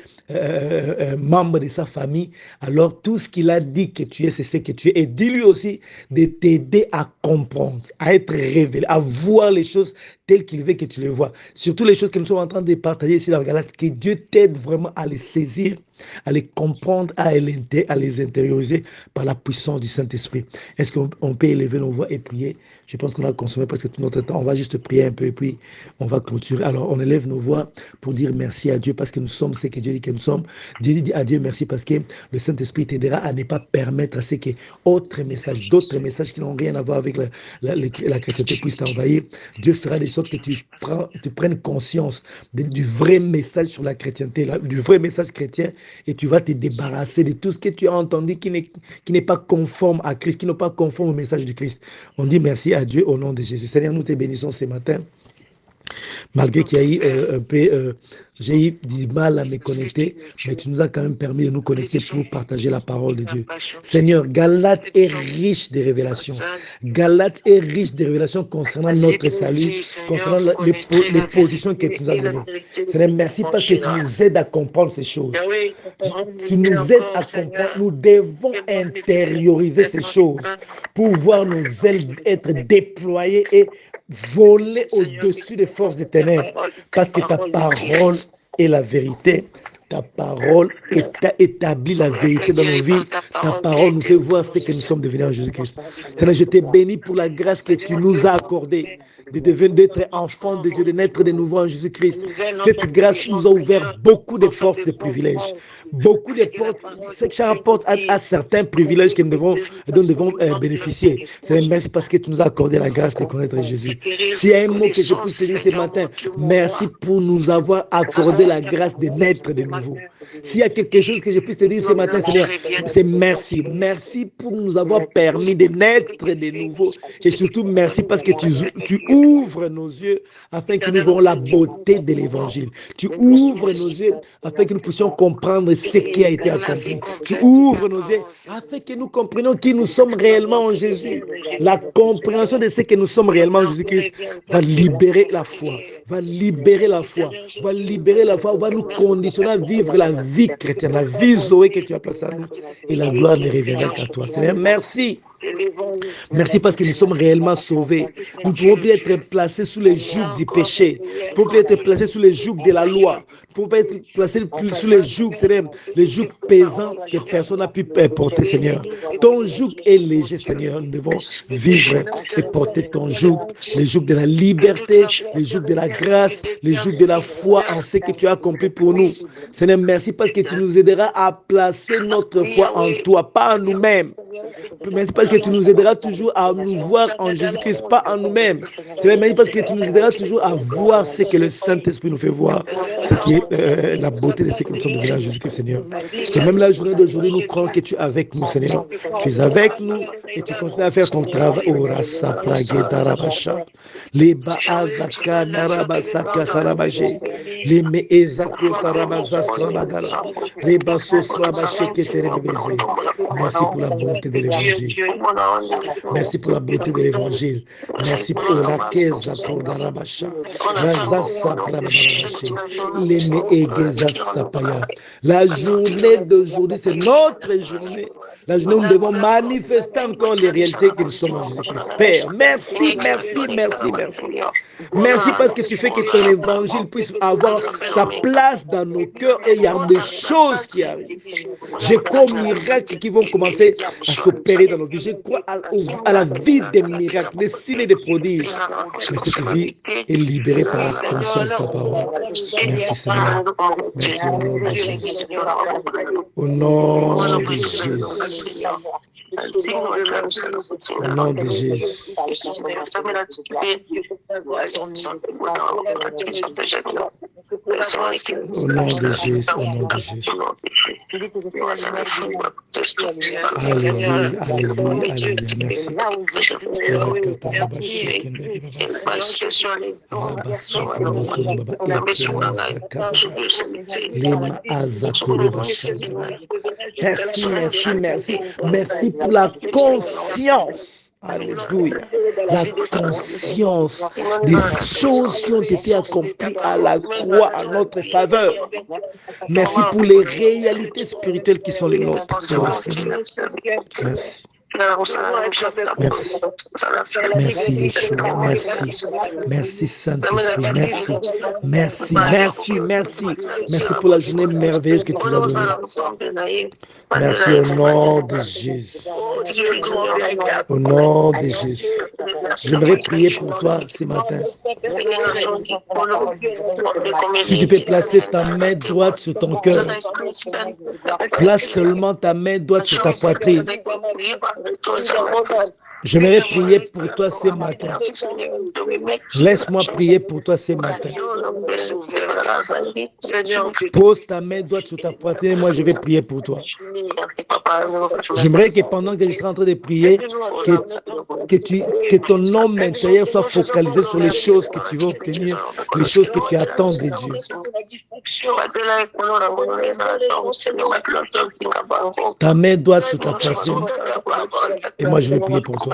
membre de sa famille. Alors tout ce qu'il a dit que tu es, c'est ce que tu es. Et dis-lui aussi de t'aider à comprendre, à être révélé, à voir les choses tel qu'il veut que tu les vois. Surtout les choses que nous sommes en train de partager ici dans la Galate, que Dieu t'aide vraiment à les saisir, à les comprendre, à les intérioriser par la puissance du Saint-Esprit. Est-ce qu'on peut élever nos voix et prier? Je pense qu'on a consommé presque tout notre temps. On va juste prier un peu et puis on va clôturer. Alors, on élève nos voix pour dire merci à Dieu parce que nous sommes ce que Dieu dit que nous sommes. Dis à Dieu merci parce que le Saint-Esprit t'aidera à ne pas permettre à ce que d'autres messages qui n'ont rien à voir avec la chrétienté puissent t'envahir. Dieu fera de sorte que tu prennes conscience du vrai message sur la chrétienté, du vrai message chrétien, et tu vas te débarrasser de tout ce que tu as entendu qui n'est pas conforme à Christ, qui n'est pas conforme au message de Christ. On dit merci à Dieu au nom de Jésus. Seigneur, nous te bénissons ce matin. Malgré qu'il y a eu un peu, j'ai eu du mal à me connecter, mais tu nous as quand même permis de nous connecter pour partager la parole de Dieu. Seigneur, Galate est riche de révélations. Galate est riche de révélations concernant notre salut, concernant les positions que tu nous as données. Seigneur, merci parce que tu nous aides à comprendre ces choses. Tu nous aides à comprendre. Nous devons intérioriser ces choses pour voir nos ailes être déployées et voler au-dessus des forces des ténèbres, parce que ta parole est la vérité. Ta parole établit la vérité dans nos vies. Ta parole nous fait voir ce que nous sommes devenus en Jésus-Christ. Seigneur, je te bénis pour la grâce que tu nous as accordée d'être enfants de Dieu, de naître de nouveau en Jésus-Christ. Cette grâce nous a ouvert beaucoup de portes de privilèges. Beaucoup de portes, chaque porte a certains privilèges dont nous devons bénéficier. C'est merci parce que tu nous as accordé la grâce de connaître Jésus. S'il y a un mot que je puisse te dire ce matin, merci pour nous avoir accordé la grâce de naître de nouveau. S'il y a quelque chose que je puisse te dire ce matin, Seigneur, c'est merci. Merci pour nous avoir permis de naître de nouveau. Et surtout, merci parce que tu ouvres nos yeux afin que nous voyons la beauté de l'évangile. Tu ouvres nos yeux afin que nous puissions comprendre ce qui a été accompli. Tu ouvres nos yeux afin que nous comprenions qui nous sommes réellement en Jésus. La compréhension de ce que nous sommes réellement en Jésus-Christ va libérer la foi, va libérer la foi, va nous conditionner à vivre la vie chrétienne, la vie Zoé que tu as placée à nous. Et la gloire ne reviendra qu'à toi. Seigneur, merci. Merci parce que nous sommes réellement sauvés. Nous ne pouvons plus être placés sous les jougs du péché. Nous ne pouvons plus être placés sous les jougs de la loi. Nous ne pouvons pas être placés sous les jougs, Seigneur, les jougs pesants que personne n'a pu porter, Seigneur. Ton joug est léger, Seigneur. Nous devons vivre et porter ton joug, les jougs de la liberté, les jougs de la grâce, les jougs de la foi en ce que tu as accompli pour nous. Seigneur, merci parce que tu nous aideras à placer notre foi en toi, pas en nous-mêmes. Merci parce que tu nous aideras toujours à nous voir en Jésus-Christ, pas en nous-mêmes. Merci parce que tu nous aideras toujours à voir ce que le Saint-Esprit nous fait voir, ce qui est la beauté de ce que nous sommes devenus en Jésus-Christ, Seigneur. Que même la journée d'aujourd'hui, nous croyons que tu es avec nous, Seigneur. Tu es avec nous et tu continues à faire ton travail. Orasa prageta rabasha. Les baazaka narabasaka tarabaje. Les meezako tarabazas rabadara. Les basos rabache keterebeze. Merci pour la bonté de l'évangile. Merci pour la beauté de l'évangile. Merci pour la keza kodarabasha. Razasa prabarabache. Leme egeza sapaya. La journée d'aujourd'hui, c'est notre journée. La journée où nous devons manifester encore les réalités que nous sommes en Jésus-Christ. Père, merci, merci, merci, merci. Merci parce que tu fais que ton évangile puisse avoir sa place dans nos cœurs et il y a des choses qui arrivent. Je crois aux miracles qui vont commencer à s'opérer dans nos vies. Je crois à la vie des miracles, des signes et des prodiges. Mais cette vie est libérée par la conscience de ta parole. Merci Seigneur. Merci au nom de Jésus. Au nom de Jésus. Au nom de Jésus. Au nom de Jésus. Au nom de Jésus. Alléluia, alléluia, alléluia. Merci. Merci, merci, merci pour la conscience. Alléluia. La conscience des choses qui ont été accomplies à la croix en notre faveur. Merci pour les réalités spirituelles qui sont les nôtres. Merci. Merci. Merci Yeshua, merci. Merci Saint-Esprit, merci. Merci, merci, merci. Merci pour la journée merveilleuse que tu nous as donnée. Merci au nom de Jésus. Au nom de Jésus. J'aimerais prier pour toi ce matin. Si tu peux placer ta main droite sur ton cœur, place seulement ta main droite sur ta poitrine. J'aimerais prier pour toi ce matin. Laisse-moi prier pour toi ce matin. Pose ta main droite sur ta poitrine et moi je vais prier pour toi. J'aimerais que pendant que je serai en train de prier, que ton homme intérieur soit focalisé sur les choses que tu veux obtenir, les choses que tu attends de Dieu. Ta main droite sur ta poitrine. Et moi je vais prier pour toi.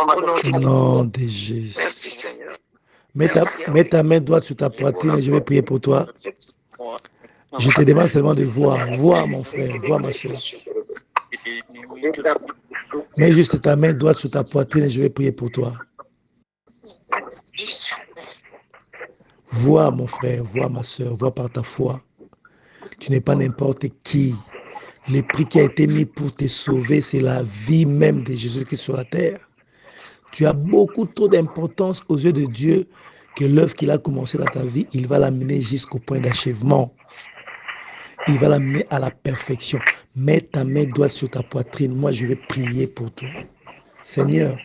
Au nom de Jésus. Merci Seigneur. Mets ta main droite sur ta poitrine et je vais prier pour toi. Je te demande seulement de voir. Vois mon frère, vois ma soeur. Mets juste ta main droite sur ta poitrine et je vais prier pour toi. Vois mon frère, vois ma soeur, vois par ta foi. Tu n'es pas n'importe qui. Le prix qui a été mis pour te sauver, c'est la vie même de Jésus-Christ sur la terre. Tu as beaucoup trop d'importance aux yeux de Dieu que l'œuvre qu'il a commencé dans ta vie, il va l'amener jusqu'au point d'achèvement. Il va l'amener à la perfection. Mets ta main droite sur ta poitrine. Moi, je vais prier pour toi. Seigneur,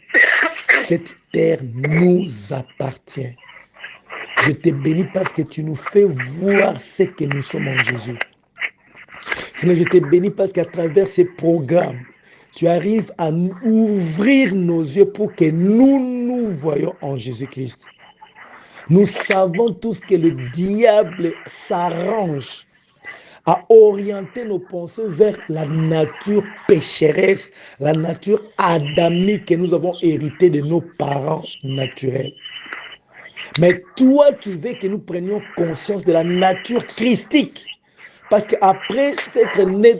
cette terre nous appartient. Je te bénis parce que tu nous fais voir ce que nous sommes en Jésus. Seigneur, je te bénis parce qu'à travers ces programmes, tu arrives à ouvrir nos yeux pour que nous voyons en Jésus-Christ. Nous savons tous que le diable s'arrange à orienter nos pensées vers la nature pécheresse, la nature adamique que nous avons héritée de nos parents naturels. Mais toi, tu veux que nous prenions conscience de la nature christique. Parce qu'après être nés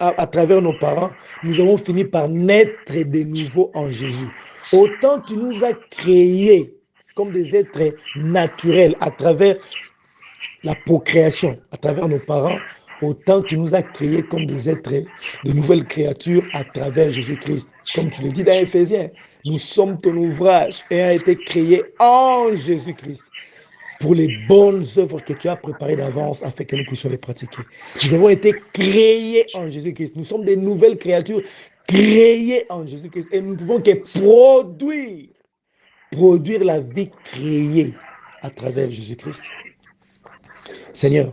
à travers nos parents, nous avons fini par naître de nouveau en Jésus. Autant tu nous as créés comme des êtres naturels à travers la procréation, à travers nos parents, autant tu nous as créés comme des êtres, de nouvelles créatures à travers Jésus-Christ. Comme tu le dis dans Éphésiens, nous sommes ton ouvrage et a été créé en Jésus-Christ pour les bonnes œuvres que tu as préparées d'avance afin que nous puissions les pratiquer. Nous avons été créés en Jésus-Christ. Nous sommes des nouvelles créatures créées en Jésus-Christ et nous ne pouvons que produire la vie créée à travers Jésus-Christ. Seigneur,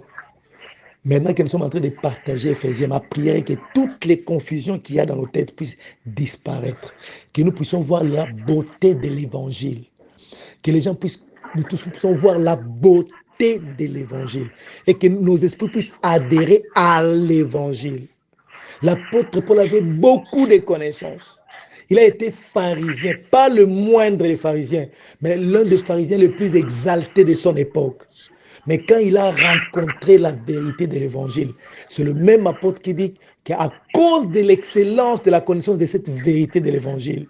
maintenant que nous sommes en train de partager Éphésiens, ma prière est que toutes les confusions qu'il y a dans nos têtes puissent disparaître, que nous puissions voir la beauté de l'Évangile, que les gens puissent, nous tous puissions voir la beauté de l'Évangile et que nos esprits puissent adhérer à l'Évangile. L'apôtre Paul avait beaucoup de connaissances. Il a été pharisien, pas le moindre des pharisiens, mais l'un des pharisiens les plus exaltés de son époque. Mais quand il a rencontré la vérité de l'Évangile, c'est le même apôtre qui dit qu'à cause de l'excellence de la connaissance de cette vérité de l'Évangile,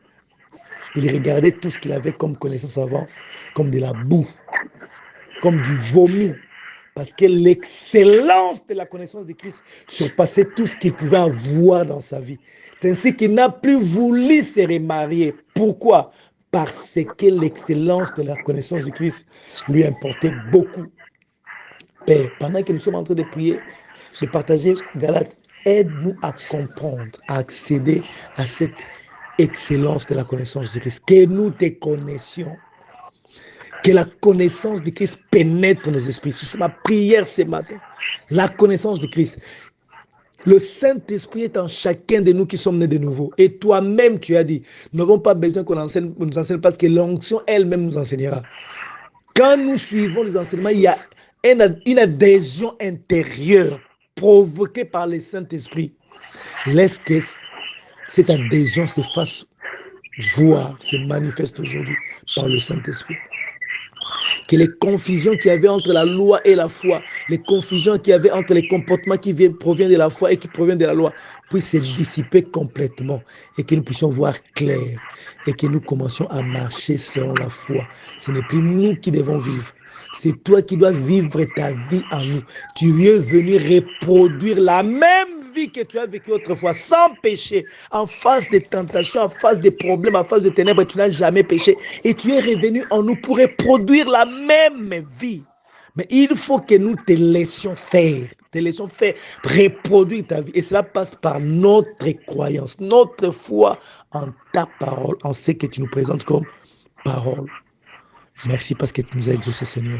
il regardait tout ce qu'il avait comme connaissance avant, comme de la boue, comme du vomi. Parce que l'excellence de la connaissance de Christ surpassait tout ce qu'il pouvait avoir dans sa vie. C'est ainsi qu'il n'a plus voulu se remarier. Pourquoi? parce que l'excellence de la connaissance du Christ lui importait beaucoup. Père, pendant que nous sommes en train de prier, de partager Galates, aide-nous à comprendre, à accéder à cette excellence de la connaissance du Christ. Que nous te connaissions. Que la connaissance de Christ pénètre nos esprits. C'est ma prière ce matin. La connaissance de Christ. Le Saint-Esprit est en chacun de nous qui sommes nés de nouveau. Et toi-même, tu as dit, nous n'avons pas besoin qu'on nous enseigne parce que l'onction elle-même nous enseignera. Quand nous suivons les enseignements, il y a une adhésion intérieure provoquée par le Saint-Esprit. Laisse que cette adhésion se fasse voir, se manifeste aujourd'hui par le Saint-Esprit. Que les confusions qu'il y avait entre la loi et la foi, les confusions qu'il y avait entre les comportements qui proviennent de la foi et qui proviennent de la loi, puissent se dissiper complètement et que nous puissions voir clair et que nous commencions à marcher selon la foi. Ce n'est plus nous qui devons vivre. C'est toi qui dois vivre ta vie en nous. Tu veux venir reproduire la même vie que tu as vécue autrefois, sans péché, en face des tentations, en face des problèmes, en face des ténèbres, tu n'as jamais péché. Et tu es revenu en nous pour reproduire la même vie. Mais il faut que nous te laissions faire. Te laissions faire, reproduire ta vie. Et cela passe par notre croyance, notre foi en ta parole, en ce que tu nous présentes comme parole. Merci parce que tu nous as exaucé, Seigneur.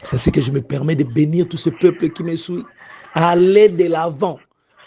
C'est ce que je me permets de bénir tout ce peuple qui me suit. Allez de l'avant.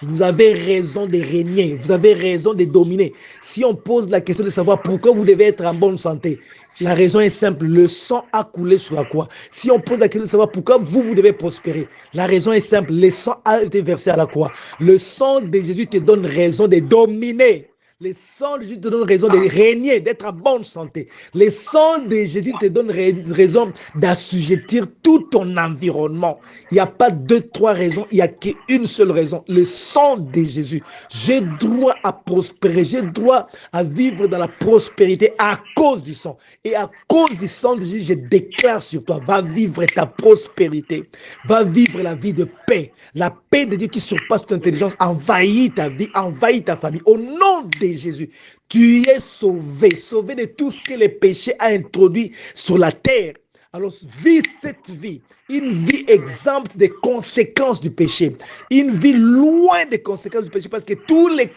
Vous avez raison de régner. Vous avez raison de dominer. Si on pose la question de savoir pourquoi vous devez être en bonne santé, la raison est simple. Le sang a coulé sur la croix. Si on pose la question de savoir pourquoi vous devez prospérer, la raison est simple. Le sang a été versé à la croix. Le sang de Jésus te donne raison de dominer. Le sang de Jésus te donne raison de régner, d'être en bonne santé. Le sang de Jésus te donne raison d'assujettir tout ton environnement. Il n'y a pas deux, trois raisons, il n'y a qu'une seule raison. Le sang de Jésus. J'ai droit à prospérer, j'ai droit à vivre dans la prospérité à cause du sang. Et à cause du sang de Jésus, je déclare sur toi, va vivre ta prospérité. Va vivre la vie de paix. La paix de Dieu qui surpasse toute intelligence envahit ta vie, envahit ta famille. Au nom de Jésus, tu es sauvé, sauvé de tout ce que le péché a introduit sur la terre. Alors, vis cette vie, une vie exempte des conséquences du péché, une vie loin des conséquences du péché, parce que toutes les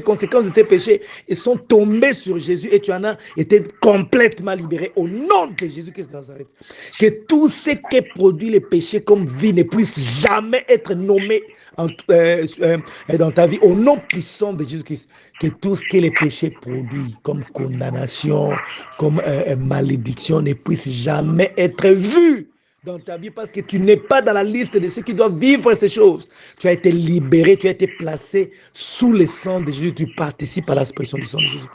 conséquences de tes péchés sont tombées sur Jésus et tu en as été complètement libéré au nom de Jésus-Christ de Nazareth. Que tout ce qui produit le péché comme vie ne puisse jamais être nommé dans ta vie au nom puissant de Jésus-Christ. Que tout ce que le péché produit comme condamnation, comme malédiction ne puisse jamais être vu dans ta vie parce que tu n'es pas dans la liste de ceux qui doivent vivre ces choses. Tu as été libéré, tu as été placé sous le sang de Jésus, tu participes à l'expression du sang de Jésus.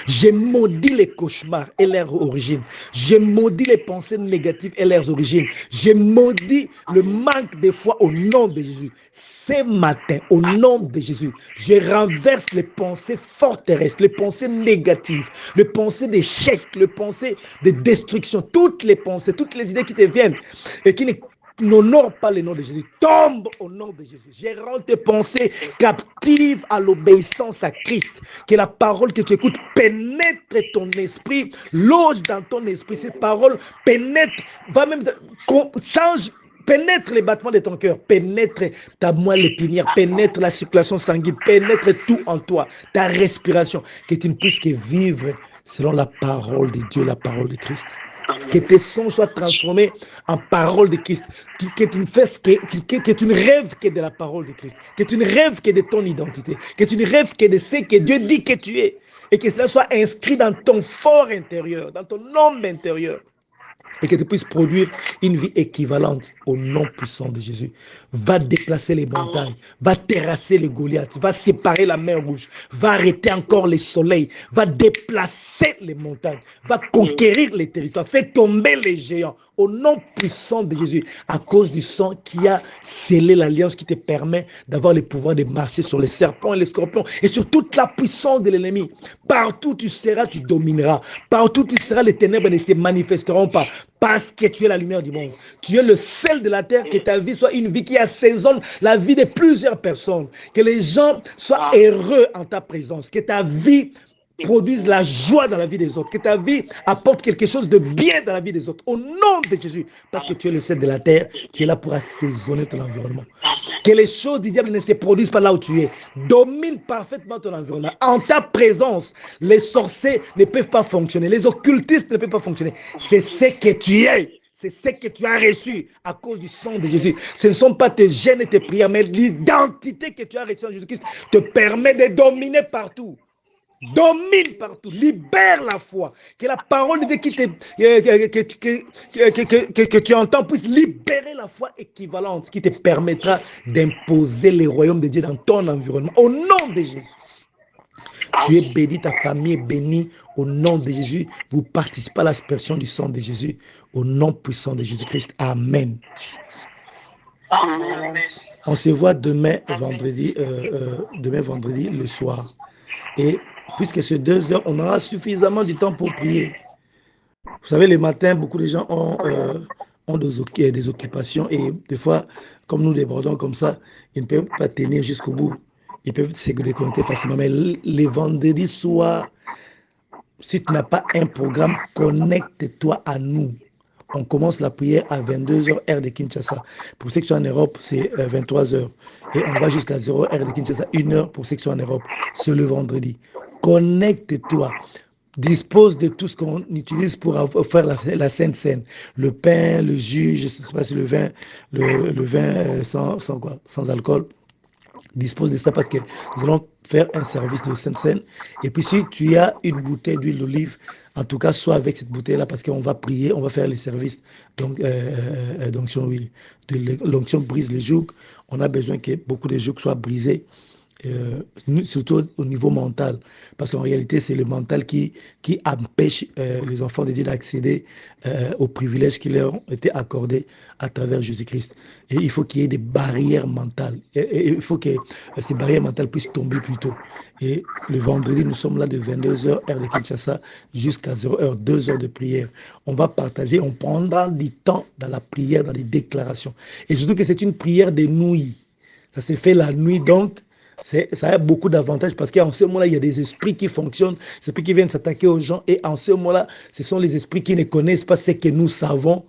Je maudis les cauchemars et leur origine. Je maudis les pensées négatives et leurs origines. Je maudis le manque de foi au nom de Jésus. Ce matin, au nom de Jésus, je renverse les pensées forteresses, les pensées négatives, les pensées d'échec, les pensées de destruction, toutes les pensées, toutes les idées qui te viennent et qui n'honore pas le nom de Jésus. Tombe au nom de Jésus. Je rends tes pensées captives à l'obéissance à Christ. Que la parole que tu écoutes pénètre ton esprit, loge dans ton esprit. Cette parole pénètre, va même change, pénètre les battements de ton cœur, pénètre ta moelle épinière, pénètre la circulation sanguine, pénètre tout en toi, ta respiration. Que tu ne puisses que vivre selon la parole de Dieu, la parole de Christ. Que tes sons soient transformés en parole de Christ. Que tu ne rêves que de la parole de Christ. Que tu ne rêves que de ton identité. Que tu ne rêves que de ce que Dieu dit que tu es. Et que cela soit inscrit dans ton fort intérieur, dans ton homme intérieur. Et que tu puisses produire une vie équivalente au nom puissant de Jésus. Va déplacer les montagnes, va terrasser les Goliaths, va séparer la mer rouge, va arrêter encore les soleils, va déplacer les montagnes, va conquérir les territoires, fait tomber les géants au nom puissant de Jésus, à cause du sang qui a scellé l'alliance qui te permet d'avoir le pouvoir de marcher sur les serpents et les scorpions et sur toute la puissance de l'ennemi. Partout où tu seras, tu domineras. Partout où tu seras, les ténèbres ne se manifesteront pas. Parce que tu es la lumière du monde. Tu es le sel de la terre. Que ta vie soit une vie qui assaisonne la vie de plusieurs personnes. Que les gens soient heureux en ta présence. Que ta vie produise la joie dans la vie des autres, que ta vie apporte quelque chose de bien dans la vie des autres, au nom de Jésus, parce que tu es le sel de la terre, tu es là pour assaisonner ton environnement. Que les choses du diable ne se produisent pas là où tu es. Domine parfaitement ton environnement. En ta présence, les sorciers ne peuvent pas fonctionner, les occultistes ne peuvent pas fonctionner. C'est ce que tu es. C'est ce que tu as reçu à cause du sang de Jésus. Ce ne sont pas tes gènes et tes prières, mais l'identité que tu as reçue en Jésus-Christ te permet de dominer partout. Domine partout, libère la foi, que la parole de Dieu que tu entends puisse libérer la foi équivalente, qui te permettra d'imposer les royaumes de Dieu dans ton environnement. Au nom de Jésus, tu es béni, ta famille est bénie. Au nom de Jésus, vous participez à l'aspersion du sang de Jésus. Au nom puissant de Jésus-Christ. Amen. Amen. On se voit demain vendredi le soir. Et puisque c'est 2 heures, on aura suffisamment de temps pour prier. Vous savez, les matins, beaucoup de gens ont des occupations et des fois, comme nous débordons comme ça, ils ne peuvent pas tenir jusqu'au bout. Ils peuvent se déconnecter facilement. Mais les vendredis soirs, si tu n'as pas un programme, connecte-toi à nous. On commence la prière à 22h, heure de Kinshasa. Pour ceux qui sont en Europe, c'est 23h. Et on va jusqu'à 0 heure de Kinshasa, 1h pour ceux qui sont en Europe. C'est le vendredi. Connecte-toi. Dispose de tout ce qu'on utilise pour faire la Sainte Seine. Le pain, le jus, je ne sais pas si le vin sans alcool. Dispose de ça parce que nous allons faire un service de Sainte Seine. Et puis si tu as une bouteille d'huile d'olive, en tout cas, soit avec cette bouteille-là, parce qu'on va prier, on va faire les services d'onction huile. L'onction brise les jougs. On a besoin que beaucoup de jougs soient brisés. Surtout au niveau mental, parce qu'en réalité c'est le mental qui empêche les enfants de Dieu d'accéder aux privilèges qui leur ont été accordés à travers Jésus-Christ. Et il faut qu'il y ait des barrières mentales, et il faut que ces barrières mentales puissent tomber plus tôt. Et le vendredi, nous sommes là de 22h, heure de Kinshasa, jusqu'à 0h, 2 heures de prière. On va partager, on prendra du temps dans la prière, dans les déclarations. Et surtout que c'est une prière de nuit. Ça se fait la nuit, donc ça a beaucoup d'avantages parce qu'en ce moment-là, il y a des esprits qui fonctionnent, des esprits qui viennent s'attaquer aux gens. Et en ce moment-là, ce sont les esprits qui ne connaissent pas ce que nous savons,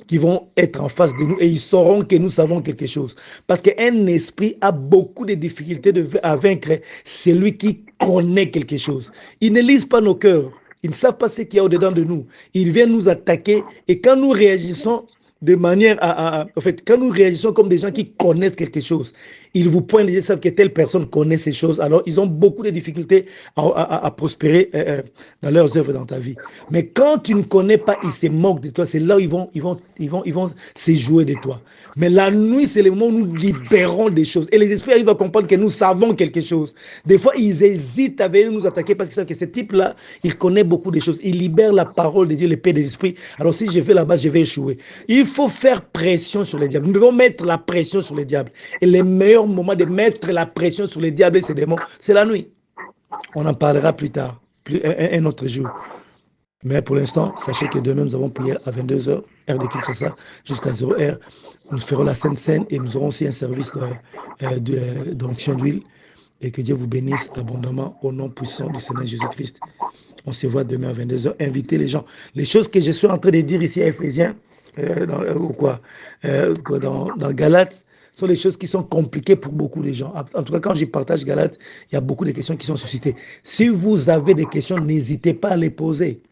qui vont être en face de nous et ils sauront que nous savons quelque chose. Parce qu'un esprit a beaucoup de difficultés à vaincre celui qui connaît quelque chose. Ils ne lisent pas nos cœurs. Ils ne savent pas ce qu'il y a au-dedans de nous. Ils viennent nous attaquer et quand nous réagissons de manière en fait, quand nous réagissons comme des gens qui connaissent quelque chose, ils vous pointent, ils savent que telle personne connaît ces choses, alors ils ont beaucoup de difficultés à prospérer dans leurs œuvres dans ta vie. Mais quand tu ne connais pas, ils se moquent de toi, c'est là où ils vont se jouer de toi. Mais la nuit, c'est le moment où nous libérons des choses. Et les esprits arrivent à comprendre que nous savons quelque chose. Des fois, ils hésitent à venir nous attaquer parce qu'ils savent que ce type-là, il connaît beaucoup de choses. Il libère la parole de Dieu, l'épée des esprits. Alors si je vais là-bas, je vais échouer. Il faut faire pression sur les diables. Nous devons mettre la pression sur les diables. Et le meilleur moment de mettre la pression sur les diables et ces démons, c'est la nuit. On en parlera plus tard, un autre jour. Mais pour l'instant, sachez que demain, nous avons prié à 22h, heure de Kinshasa, jusqu'à 0h. Nous ferons la Sainte Seine et nous aurons aussi un service d'onction d'huile. Et que Dieu vous bénisse abondamment au nom puissant du Seigneur Jésus-Christ. On se voit demain à 22h. Invitez les gens. Les choses que je suis en train de dire ici à Éphésiens, dans Galates, sont des choses qui sont compliquées pour beaucoup de gens. En tout cas, quand je partage Galates, il y a beaucoup de questions qui sont suscitées. Si vous avez des questions, n'hésitez pas à les poser.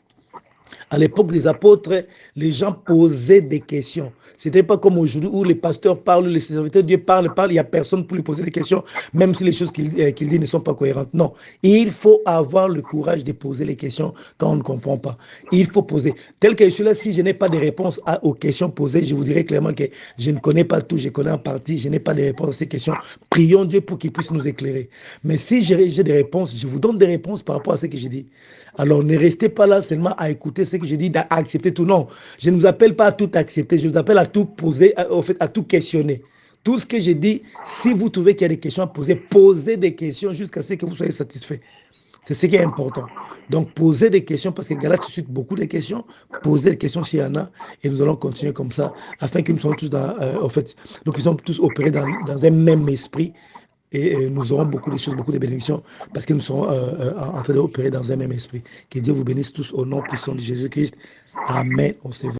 À l'époque des apôtres, les gens posaient des questions. Ce n'était pas comme aujourd'hui où les pasteurs parlent, les serviteurs de Dieu parlent, il n'y a personne pour lui poser des questions, même si les choses qu'il dit ne sont pas cohérentes. Non, il faut avoir le courage de poser les questions quand on ne comprend pas. Il faut poser. Tel que je suis là, si je n'ai pas de réponse aux questions posées, je vous dirais clairement que je ne connais pas tout, je connais en partie, je n'ai pas de réponse à ces questions. Prions Dieu pour qu'il puisse nous éclairer. Mais si j'ai des réponses, je vous donne des réponses par rapport à ce que j'ai dit. Alors ne restez pas là seulement à écouter ce que je dis, à accepter tout. Non, je ne vous appelle pas à tout accepter, je vous appelle à tout poser, à tout questionner. Tout ce que j'ai dit, si vous trouvez qu'il y a des questions à poser, posez des questions jusqu'à ce que vous soyez satisfait. C'est ce qui est important. Donc posez des questions parce que Galates suscite beaucoup de questions. Posez des questions s'il y en a et nous allons continuer comme ça afin que nous soyons tous nous puissions tous opérer dans un même esprit et nous aurons beaucoup de choses, beaucoup de bénédictions, parce que nous serons en train d'opérer dans un même esprit. Que Dieu vous bénisse tous au nom puissant de Jésus-Christ. Amen. On se voit.